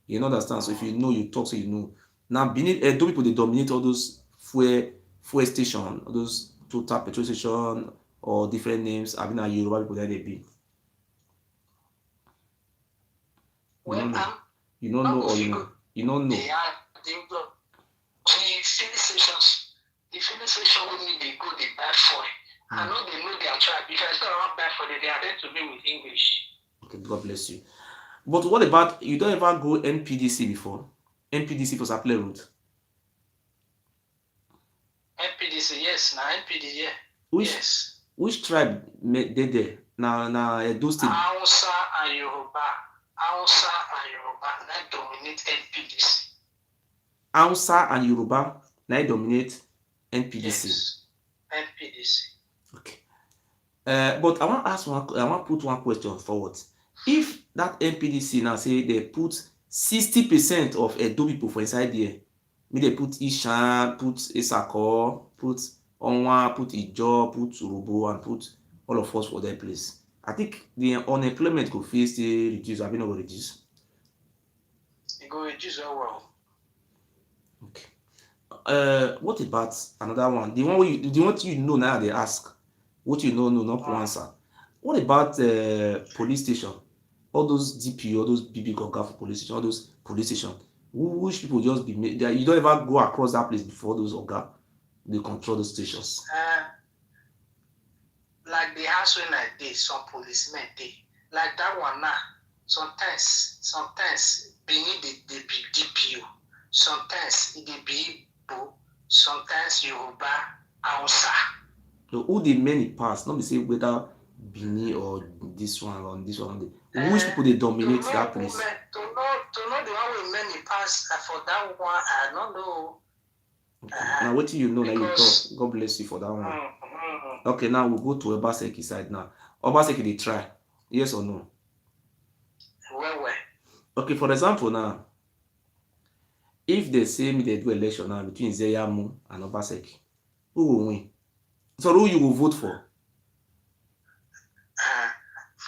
You understand? So if you know, you talk so you know. Now beneath Edo people they dominate all those fuel station, those total petrol station or different names. I mean, Yoruba people that they be. You don't know. You don't know or you know. You don't know. The filling station when they go, they buy fuel. I know they know their tribe. If I say I want buy for them, they are there to be with English. Okay, God bless you. But what about you don't ever go NPDC before? NPDC for supply route. NPDC, yes, now NPDC, yeah. Which tribe they there? Now Edo State. Hausa and Yoruba. That dominate NPDC. Hausa and Yoruba now dominate NPDC. Yes. NPDC. Okay. But I want to put one question forward. If that NPDC now say they put 60% of Edo people for inside there, maybe they put Ishan, put Isako, put Onwa, put Ijo, put Urobo, and put all of us for their place. I think the unemployment could face the reduce. Have you not reduce? It go reduce well. Okay. What about another one? The one you know now they ask. What you know, not answer. What about police station? All those DP, all those BB Goga for police station, all those police station. Which people just be made you don't ever go across that place before those Oga they control the stations. Like the house when I did, some policemen did. Like that one now. Sometimes beneath the DPU. Sometimes it be Igbo. Sometimes Yoruba, Hausa. So who the many pass? Not be say whether Bini or this one or this one. Which people they dominate that place? To know the one with many pass for that one, I don't know. Now what do you know? Now you talk. God bless you for that one. Okay, now we'll go to Obaseki side now. Obaseki they try. Yes or no? Well. Okay, for example now, if they say me they do election now between Zeyamu and Obaseki, who will win? So who you will vote for?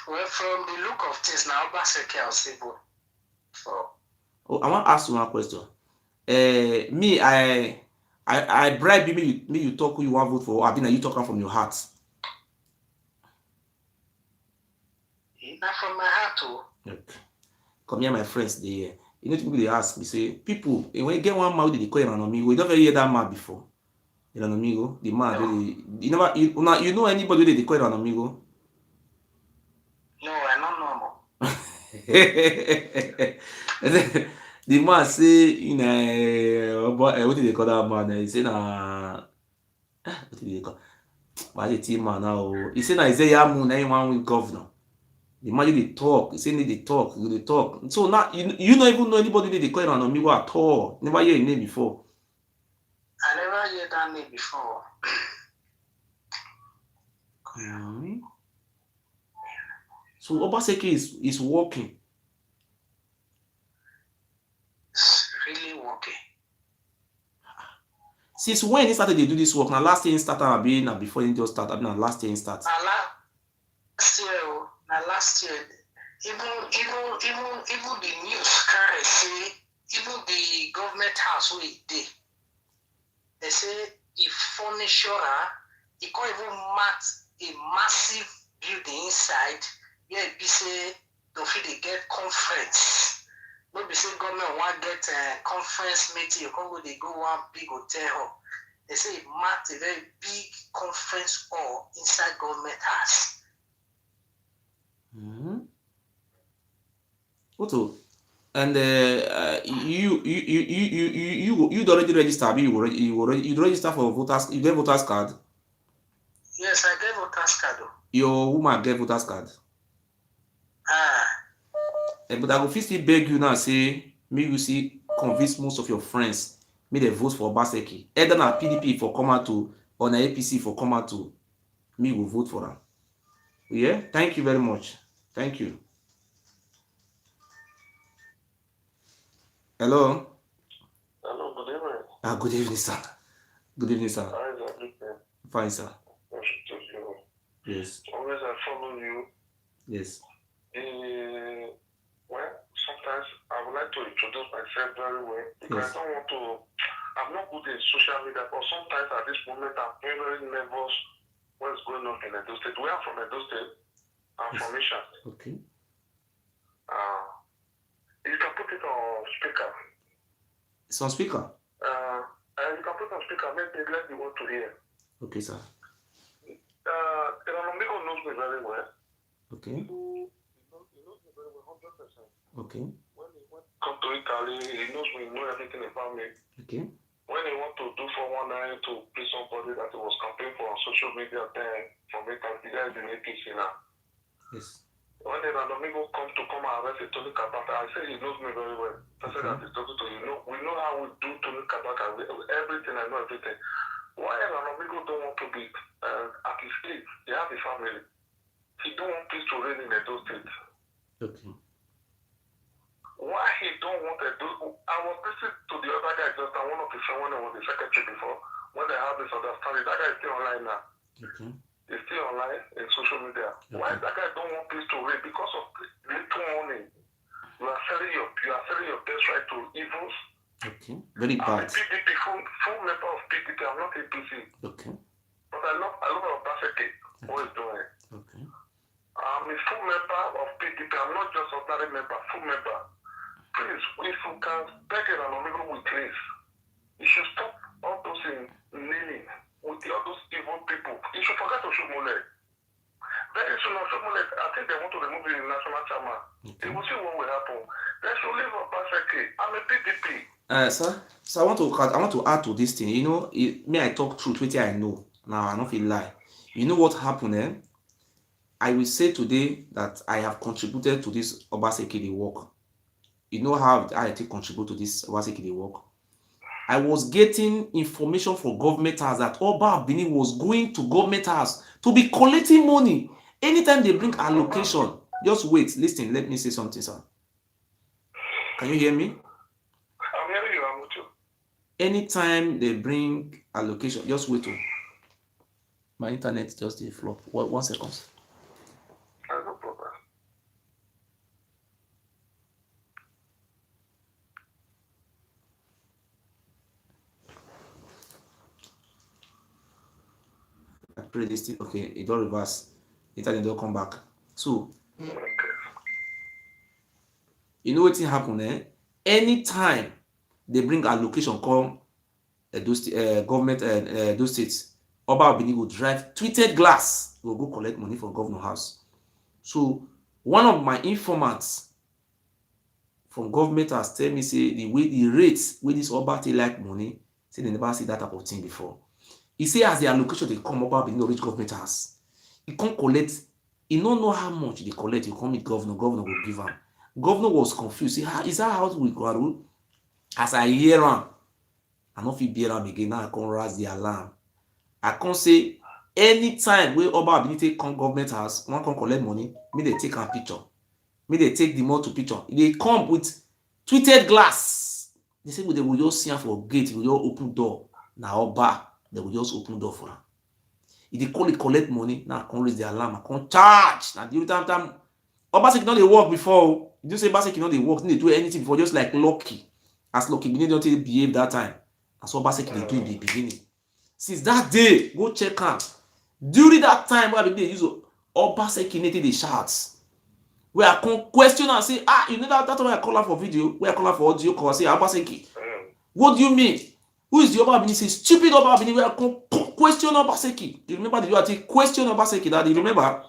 Well, from the look of things now, Obaseki I'll say vote for. Oh, I want to ask you one question. Me, I bribe you, me you talk who you want to vote for. I mean, you talking from your heart. Not from my heart, too. Okay. Come here, my friends. You know, people they ask me say, people when you get one man they call an amigo, you never hear that man before. An amigo, the man, no. You never, you know anybody they call an amigo? No, I don't know. The man say, you know, what do they call that man? He say, what do they call? Why the team man now? He say, Isaiah Moon, anyone with governor. The man they talk, he say they talk. So now you don't even know anybody they call an amigo at all. Never hear his name before. I never heard that name before. So Obaseki is working. It's really working. Since when he started to do this work? Now last year he started being before he just started. Now last year he started. Last year, even the news carry say even the government house where it did. They say if furniture, he can't even mat a massive building inside. Yeah, be say don't feel they get conference. No be say government want get a conference meeting. You can go they go one big hotel hall. They say it mat a very big conference hall inside government house. Otto, and you already registered. You register for voters. You get voters card. Yes, I get voters card. Your woman get voters card. But I go still beg you now. Say maybe you see convince most of your friends. May they vote for Obaseki. Either na PDP for come out to or na APC for come out to. Me will vote for them. Yeah. Thank you very much. Thank you. Hello. Hello, good evening. Good evening, sir. Good evening, sir. How is everything? Fine, sir. Yes. Always I follow you. Yes. Well, sometimes I would like to introduce myself very well because yes. I don't want to. I'm not good in social media, but sometimes at this moment I'm very, very nervous what's going on in Edo State. We are from Edo State. I'm from Isha. Okay. You can put it on speaker. It's on speaker? You can put it on speaker. Maybe let me want to hear. Okay, sir. Amigo knows me very well. Okay. He knows me very well, 100%. Okay. When he come to Italy, he knows me, know everything about me. Okay. When he want to do 419 to please somebody that he was campaigning for on social media then from Italy, the guys in APC now. Yes. When an amigo comes to come and arrest a Tony Kabaka, I say he knows me very well. I say that he's talking to you. We know how we do Tony Kabaka. Everything, I know everything. Why an amigo don't want to be at his age? He has a family. He don't want peace to reign in Edo State. Okay. Why he don't want Edo? I was listening to the other guy just now, one of his friends when I was the secretary before, when they have this understanding. That guy is still online now. Okay. He's still online in social media. Okay. Why that guy don't want peace to reign? Because of little money. You are selling your best right to evils. Okay. Very bad. I'm a PDP full member of PDP. I'm not APC. Okay. But I love Obaseki. What he's doing. Okay. I'm a full member of PDP. I'm not just ordinary member. Full member. Please, if you can beg an amigo with grace, you should stop all those kneeling with all those evil people. You should forget Oshomole. Very soon, Oshomole, I think they want to remove the national chairman. Okay. You will see what will happen. They should leave Obaseki. I'm a PDP. Sir, I want to add to this thing. You know, me I talk truth, which I know. Now I don't feel lie. You know what happened? I will say today that I have contributed to this Obaseki work. You know how I take contribute to this Obaseki work. I was getting information from government house that Oba Benin was going to government house to be collecting money. Anytime they bring allocation, just wait, listen, let me say something, sir. Can you hear me? I'm hearing you, I'm with you. Anytime they bring allocation, just wait. My internet just a flop. 1 second. No problem. I pray this thing. Okay, it don't reverse. Internet don't come back. So, you know what happen, eh? Anytime they bring allocation come those government those states, Oba Obini will drive tweeted glass, will go collect money from governor house. So one of my informants from government has tell me say the rates where this Oba take like money, say they never see that type of thing before. He say as the allocation they come, Oba Obini reach government house, he can't collect. He don't know how much they collect. You come meet governor will give him. Governor was confused. Say, is that how we go? As I hear him, I no fit bear am again. Now I can't raise the alarm. I can't say anytime wey Oba Ability come government house, wan come collect money, make they take am picture, make they take the motor picture. They come with tweeted glass. They say they will just see am for gate, they will just open door. Na Oba, they will just open door for am. If they call it collect money, now I can't raise the alarm. I can't charge. Now the time Obaseki no dey work before. You say Obaseki no dey work, no dey do anything before, just like Lucky. As Lucky Benin don't behave that time. As Obaseki dey do in the beginning. Since that day, go check am. During that time wey I dey use Obaseki native dey shout. Where I come question and say, you know that time I call her for video, where I call her for audio call, I say Obaseki. What do you mean? Who is the Oba Benin? Say stupid Oba Benin where I come question Obaseki. You remember the day I take question Obaseki that you remember?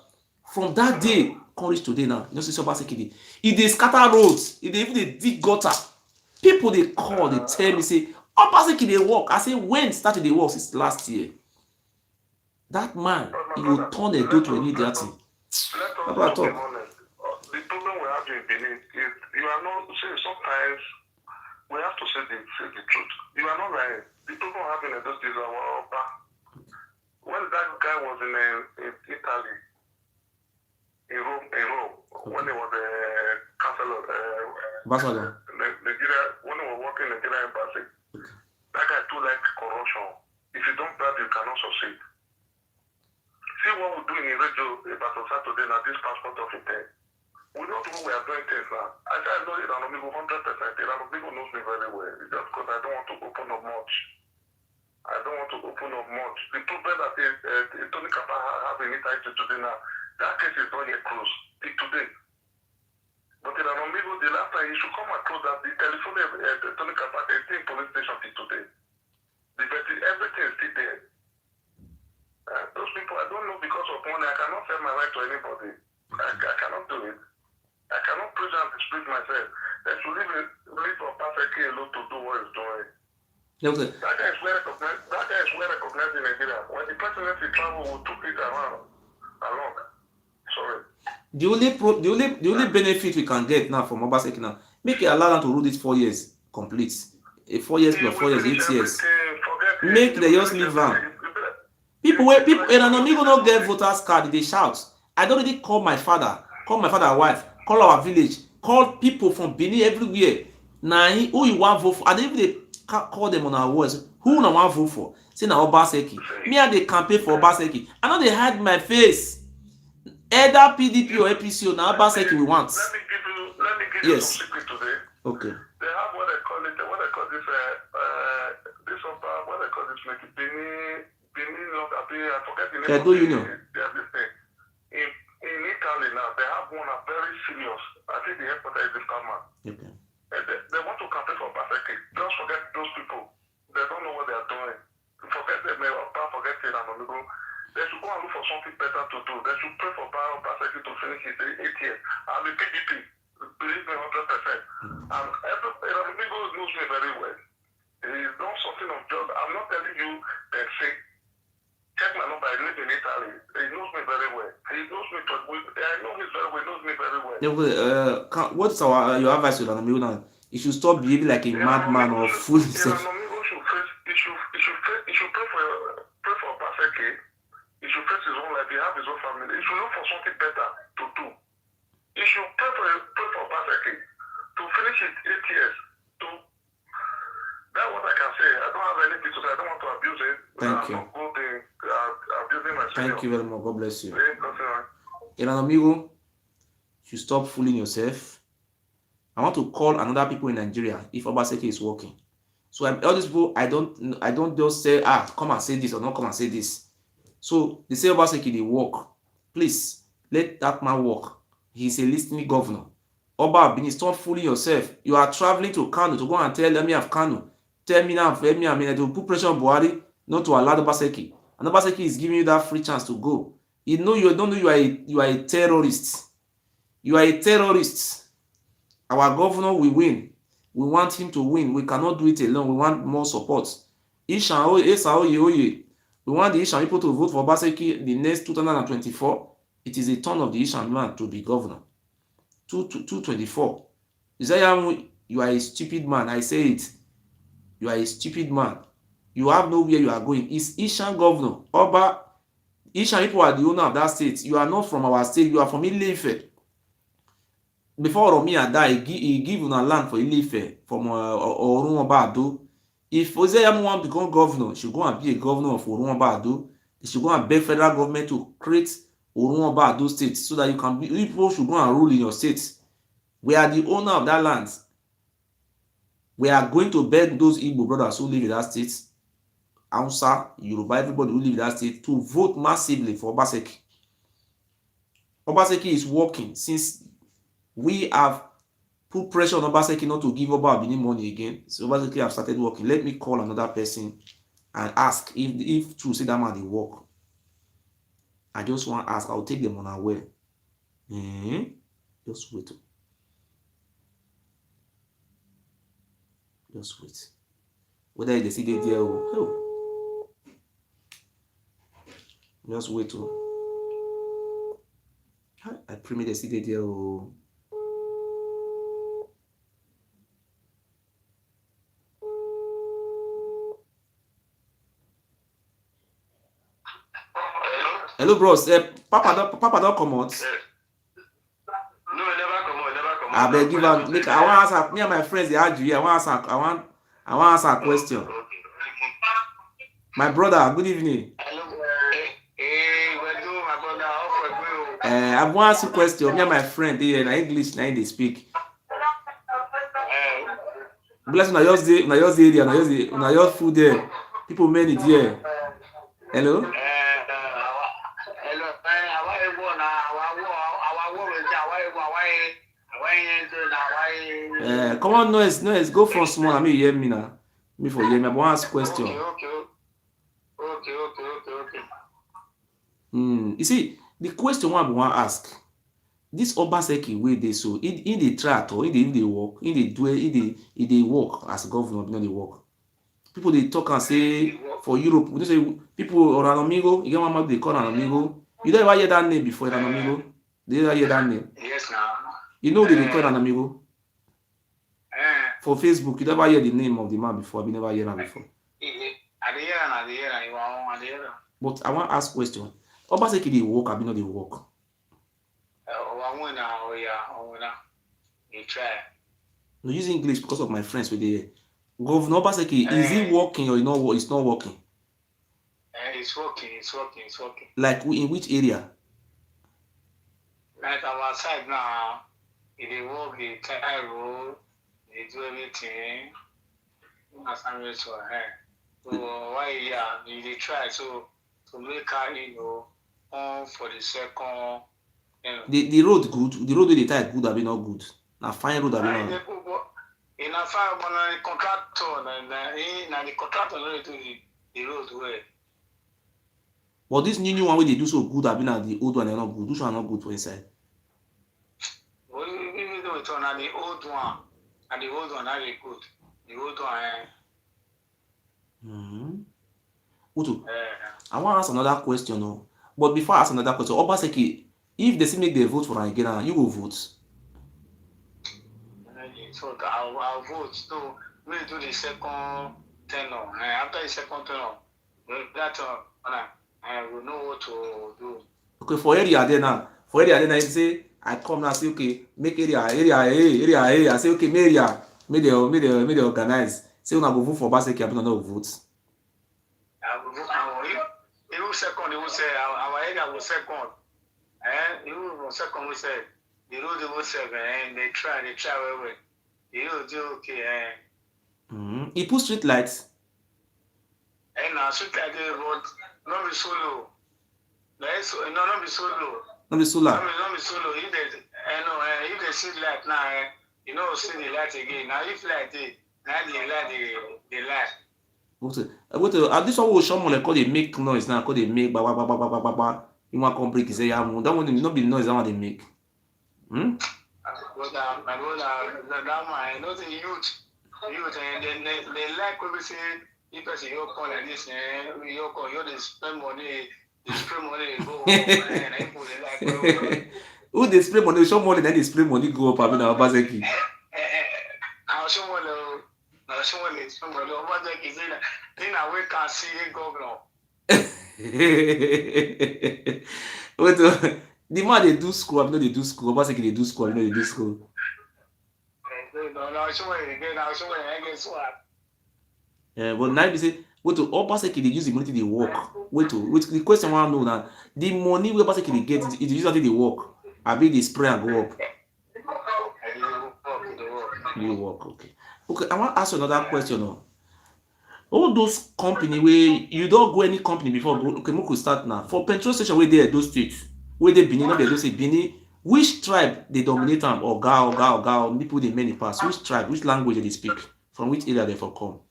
From that day, come reach today now. You know, see Obaseki dey. If they scatter roads, if they even dey dig gutter, people they call, they tell me, say, Obaseki dey work. I say, when started the work since last year? That man, he will turn a door to any dirty. Let us be honest. The problem we have in Benin is you are not, say, sometimes we have to say the truth. You are not right. The problem we have in those days are Oba. When that guy was in Italy, in Rome, when he was a counselor, Nigeria, when he was working in the Nigeria embassy, that guy too like corruption. If you don't bribe, you cannot succeed. See what we're doing in radio about Saturday now, this passport of intent. We don't know we are doing things now. I say I know Iranomigo 100%. Iranomigo knows me very well. It's just because I don't want to open up much. I don't want to open up much. The problem that Tony Kappa have in Italy today now, that case is not yet closed till today. But Iranomigo, the last time you should come across that the telephone Tony Kappa is still in police station till today. Everything is still there. Those people, I don't know, because of money, I cannot sell my right to anybody. I cannot do it. I cannot present the spirit myself. They should leave for perfectly alone to do what he's doing. Okay. That guy is well recognized in Nigeria. When the presidency travel, we took it along. Sorry. The only benefit we can get now from Obaseki now, make it allow them to rule this 4 years complete. 4 years plus 4 years, 8 years. Make they just leave am. People, Iranomigo not get voters card, they shout. I don't really call my father's wife, call our village, call people from Benin everywhere. Now, who you want vote for? I don't even call them on our words. Who you want vote for? Say now Obaseki. Me and they campaign for Obaseki. I know they hide my face. Either PDP or APC or now Obaseki we want. Let me give you Yes. some secret today. Okay. They have what they call this, what they call this, like Benin, I forget the name. Edo Union. In Italy now, they have one very serious. I think the headquarters is in Parma. Okay. They want to campaign for Obaseki. Just forget those people. They don't know what they are doing. Forget them, forget it, they should go and look for something better to do. They should pray for Obaseki to finish his 8 years. I'm a PDP. Believe me 100%. And everybody knows me very well. He's done something of job. I'm not telling you that say, check my number, I live in Italy. He knows me very well. He knows me What is your advice to Ranamigo now? He should stop behaving like a madman or fool himself. Amigo should face. He should pray for Obaseki. He should face his own life. He have his own family. He should look for something better to do. He should pray for Obaseki to finish his 8 years. That's what I can say. I don't have anything to say. I don't want to abuse it. Thank you. Abusing my Thank you very much. God bless you. Yeah, Ranamigo, you stop fooling yourself. I want to call another people in Nigeria if Obaseki is working. So all these people, I don't just say, come and say this or not come and say this. So they say Obaseki they work. Please let that man work. He's a listening governor. Oba Bini, stop fooling yourself. You are traveling to Kano to go and tell me of Kano. Tell me now, to put pressure on Buhari not to allow Obaseki. And Obaseki is giving you that free chance to go. You don't know you are a terrorist. You are a terrorist. Our governor will win. We want him to win. We cannot do it alone. We want more support. Ishan Oye. We want the Ishan people to vote for Obaseki the next 2024. It is the turn of the Ishan man to be governor. 224. Isaiah, you are a stupid man. I say it. You are a stupid man. You have nowhere you are going. It's Ishan governor. Oba, Ishan people are the owner of that state. You are not from our state. You are from Ile-Ife. Before Oromia died, he give una land for Ile-Ife from Orunwaba Ado. If Ozeyamu want to become governor, he should go and be a governor of Orunwaba Ado. He should go and beg federal government to create Orunwaba Ado state so that people should go and rule in your state. We are the owner of that land. We are going to beg those Igbo brothers who live in that state, Hausa, Yoruba, everybody who live in that state, to vote massively for Obaseki. Obaseki is working since we have put pressure on Obaseki not to give Oba Bini money again. So Obaseki have started working. Let me call another person and ask if true say that man dey work. I just want to ask. I'll take them unaware. Just wait. Just wait. Whether they see the deal, just wait. I pray they see the deal. Hello, bros. Papa don't come out. No, I never come out. I beg give am. Make I want answer. Me and my friends they argue here. I want answer a question. My brother, good evening. Hello. Hey, well do my brother. How I want ask you question. Me and my friend they na English na they speak. Bless una just area, una just food there. People many there. Hello. Come on, noise. Go from small. I mean, hear me now. Me for hear me. I want ask question. Okay. You see, the question I want ask. This Obaseki way they so in the try at all, in the work, in the work as governor, not the work. People they talk and say for Europe, we say people Ranamigo, you get one they call Ranamigo. You don't ever hear that name before Ranamigo? They ever hear that name? Yes, now. You know they call Ranamigo? For Facebook, you never hear the name of the man before. I never hear that before. But I want to ask question. Obaseki they work, I not they work. No, use English because of my friends with the Governor Obaseki. Is he working or it's not working? It's working. Like in which area? Like our side now, if they work, they carry road, they do everything. So why they try to make her, on for the second. The road good. The road they tie good have been not good. Now fine road have been not. In a fire, the contractor and the contractor do the road well. But this new one where they do so good have been at the old one they're not good. Which one are not good for inside? Well, we do it on the old one, and the old one are good. The old one. Utu, I want to ask another question. But before I ask another question, Obaseki, if they say make they vote for again, you will vote. So I'll vote. So we do the second tenor. After the second tenor, that I will know what to do. Okay, for area there now. For area then I say I come now say okay, make area A. I say okay, make area, make they organize. Say una go vote for Obaseki, abi una no go vote. I will vote. He will second. He will say our area will second. He will second. We say the road will second. And they try well. He will do okay. He put street lights. And now street light but not be solo. Not be solo. No be solar. Not be solo. If they see light now, you know see the light again. Now if light dey, now the light. This one will show more like they make noise now. Cause they make ba. You want come break? Say yeah, that one no be noise. That one they make. My brother, that man, not the youth, and they like when we say if person you call like this, you call you they spend money, go and I put it like. Who they spray money? Show money, then they spray money go up. I mean, Obaseki. I'll show money. Somebody Obaseki say that. Then I wake and see a governor. Wait, the man they do school. I know they do school. Obaseki they do school. I know they do school. No, I'll show money again. I'll show money. I guess what? Yeah, but now you say, wait to Obaseki they use the money they work. Wait the question I want to know now. The money where Obaseki they get it usually they work. I be they spray and go up. You work, okay. Okay, I want to ask you another question now. All those company where you don't go any company before go. Okay, we could start now. For petrol station where they those states, where they Benin, not they say Benin. Which tribe they dominate them? Oga, people they many pass. Which tribe? Which language they speak? From which area they for come?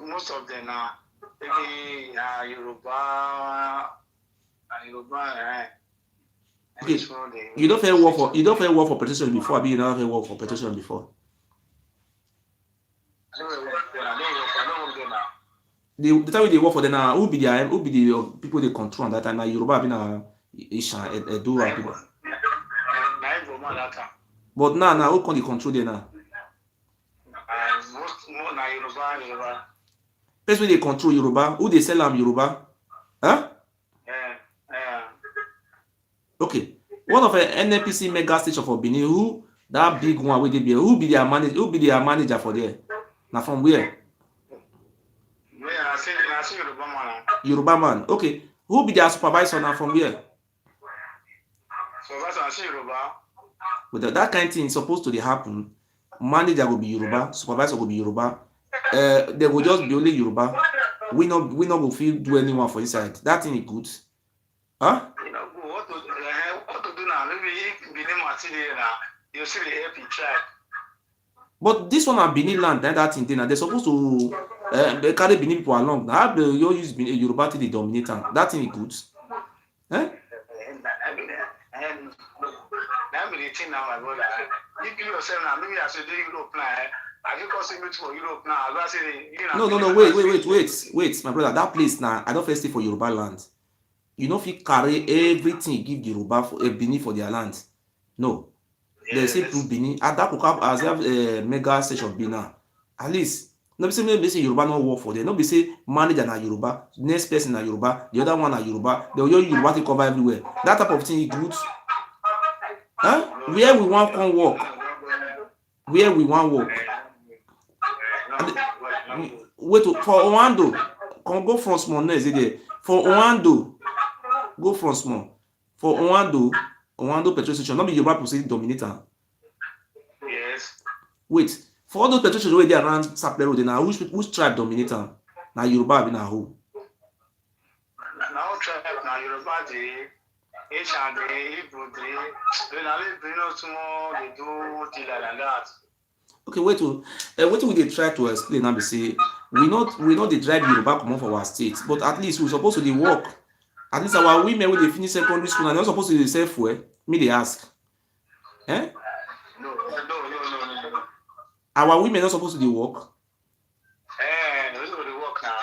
Most of them are maybe Yoruba. Okay, you don't fair work for petition before. I mean, you never fair work for petition before. The time they work for them now, who be the people they control at that time? Now Yoruba be na Ishan, Edo and people. But now who can they control them now? Most na Yoruba. Person they control Yoruba, who they sell them Yoruba? Huh? Okay. One of the NNPC mega station for Benin, who that big one where they be, who be their manager for there? Now from where? I see Yoruba man. Yoruba man. Okay. Who be their supervisor now from where? Supervisor, I see Yoruba. But that kind of thing is supposed to happen. Manager will be Yoruba, supervisor will be Yoruba. They will just be only Yoruba. We not go feel do anyone for inside. That thing is good. Huh? What to do now? Maybe if Benin material now, you see the help you try. But this one are Benin land, that thing they're supposed to carry Benin people along. Now you use Yoruba to dominate them. That thing is good. Eh? That be the thing now, my brother. If you yourself now, maybe I should do Europe now. Have you considered for Europe now? I say, No, wait, my brother. That place now, I don't first stay for Yoruba land. You know if you carry everything, give Yoruba for Benin for their land. No. They say through Benin. At that could have as a mega station Benin. At least no be say maybe say Yoruba no work for them. No be say manager na Yoruba, next person na Yoruba, the other one na Yoruba. They will use Yoruba to cover everywhere. That type of thing is good. Huh? Where we want come work. Where we want work. Wait for Owando. Come go from small now, is it there? For Owando. Go from small. For Owando petrol station. Not be Yoruba people say dominator. Yes. Wait. For all those petrol stations where they around Saple Road, now which tribe dominator? Now Yoruba be now who? Now tribe now Yoruba dey, Asian dey, Igbo dey. Then I live small they do things like that. Okay, what we dey try to explain now be say we not dey drive Yoruba comot for our state, but at least we supposed to dey work. At least our women wey dey finish secondary school and they supposed to dey sell fuel. Me dey ask. Eh? No. Our women not supposed to dey work. They go dey work now.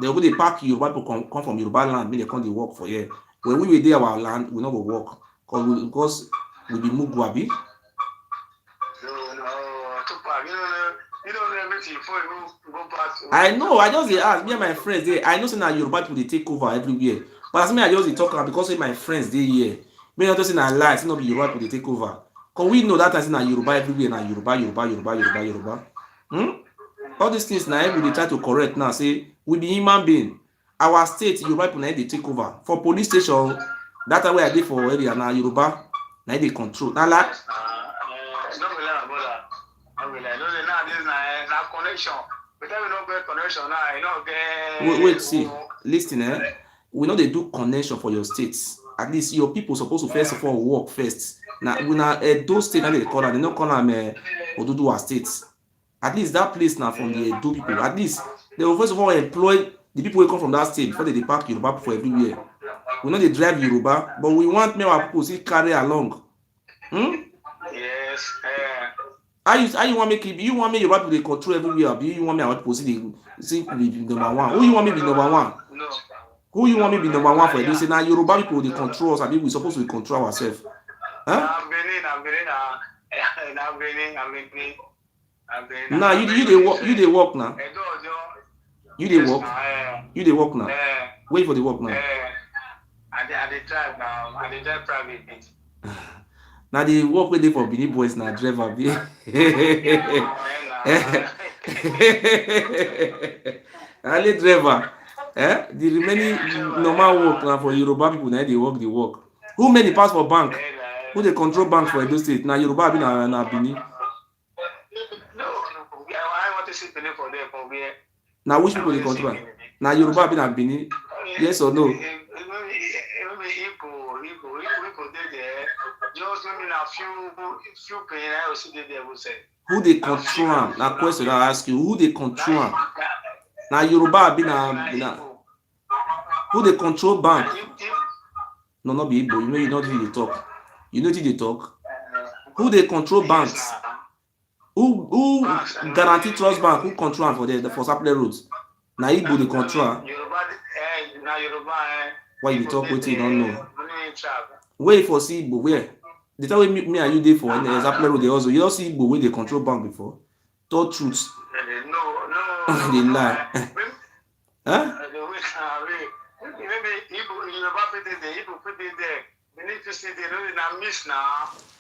They go dey pack Yoruba people come from Yoruba land, make they come dey work for here. When we were there our land, we not go work because We be Mugu, abi? No, Tupac, you don't know everything before you go back. I know, I just ask me and my friends there. I know say na Yoruba people they take over everywhere. But as me, I just dey talk because say my friends they here. Me not say na lie, say not be Yoruba people they take over. Cause we know that as na Yoruba everywhere, na Yoruba. All these things now we dey try to correct now. Say we be human being. Our state Yoruba people now they take over. For police station, that way I did for area na Yoruba, now they control. Now like. No be like brother. No be like. No dey now this na connection. But we don't get connection now. You know get. Wait, see, listen, we know they do connection for your states. At least your people supposed to first of all work first. Now, those states now they call them, they don't call them Oduduwa states. At least that place now from the Edo people. At least they will first of all employ the people who come from that state before they pack Yoruba for everywhere. We know they drive Yoruba, but we want more our people to carry along. Yes. How you want me you want me Yoruba people they control everywhere? Or you want me our people see be number one? Who you want me be number one? No. Who you want me be number one for? They say now Yoruba people they control us. I mean we supposed to control ourselves. Huh? Now you they work now. You they work now. Wait for the work now. I dey drive now. I dey drive private. Now the work with they for Benin boys now driver be. Only driver. The remaining normal work now for Yoruba people now they work. Who many pass for bank? Who they control bank for Edo State? Now Yoruba be na Benin. No, I want to see Benin for there for where. Now which people they control? Now Yoruba be na Benin. Yes or no? Just maybe a few pain I also did there will say. Who they control? Now question I ask you, who they control? Now Yoruba be na who they control bank? No, not be Igbo. You know they talk. You know they talk. Who they control banks? Who guarantee trust bank? Who control for the for supply roads? Now Igbo they control. Why you talk what you don't know? Wait for see Igbo where? The time me and you dey for in the supply road they also you don't see Igbo where they control bank before. Told truth. No. They lie. Huh?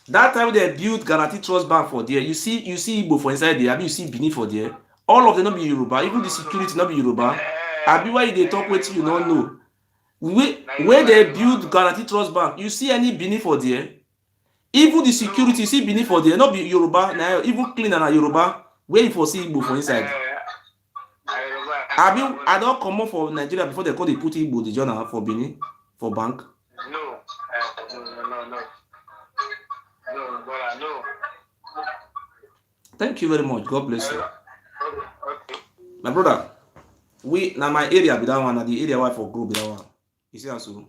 That time they build guarantee trust bank for there. You see Igbo for inside there. I mean you see Benin for there. All of them not be Yoruba. Even the security not be Yoruba. I be why they talk with you don't know. Where they build guarantee trust bank, you see any Benin for there? Even the security, see Benin for there, not be Yoruba. Now even clean and Yoruba. Where you for see Igbo for inside? I don't come up for Nigeria before they call they put Igbo the journal for Benin for bank. No, brother, no. Thank you very much. God bless you. Okay. My brother, we now my area be that one, and the area where for grow be that one. You see so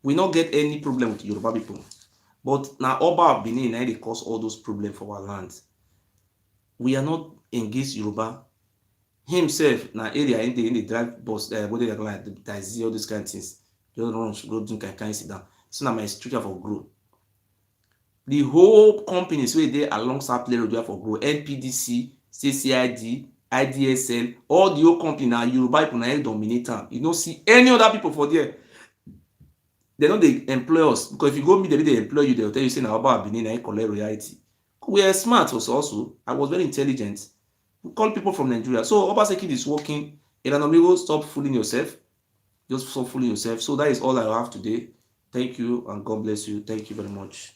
we not get any problem with Yoruba people. But now Oba of Benin they cause all those problems for our land. We are not engaged Yoruba. Himself na area in the drive bus whether they like the taxi all these kind of things. Just run go drink and kind sit down. So now my structure for grow. The whole companies where they alongside play road for grow NPDC, CCID, IDSL, all the whole company now Yoruba people now dominate them. You don't see any other people for there. They know they employ us because if you go meet them, they employ you, they'll tell you say now about Benin and collect royalty. We are smart also. I was very intelligent. We call people from Nigeria. So Obaseki is working. Iranomigo, stop fooling yourself. Just stop fooling yourself. So that is all I have today. Thank you and God bless you. Thank you very much.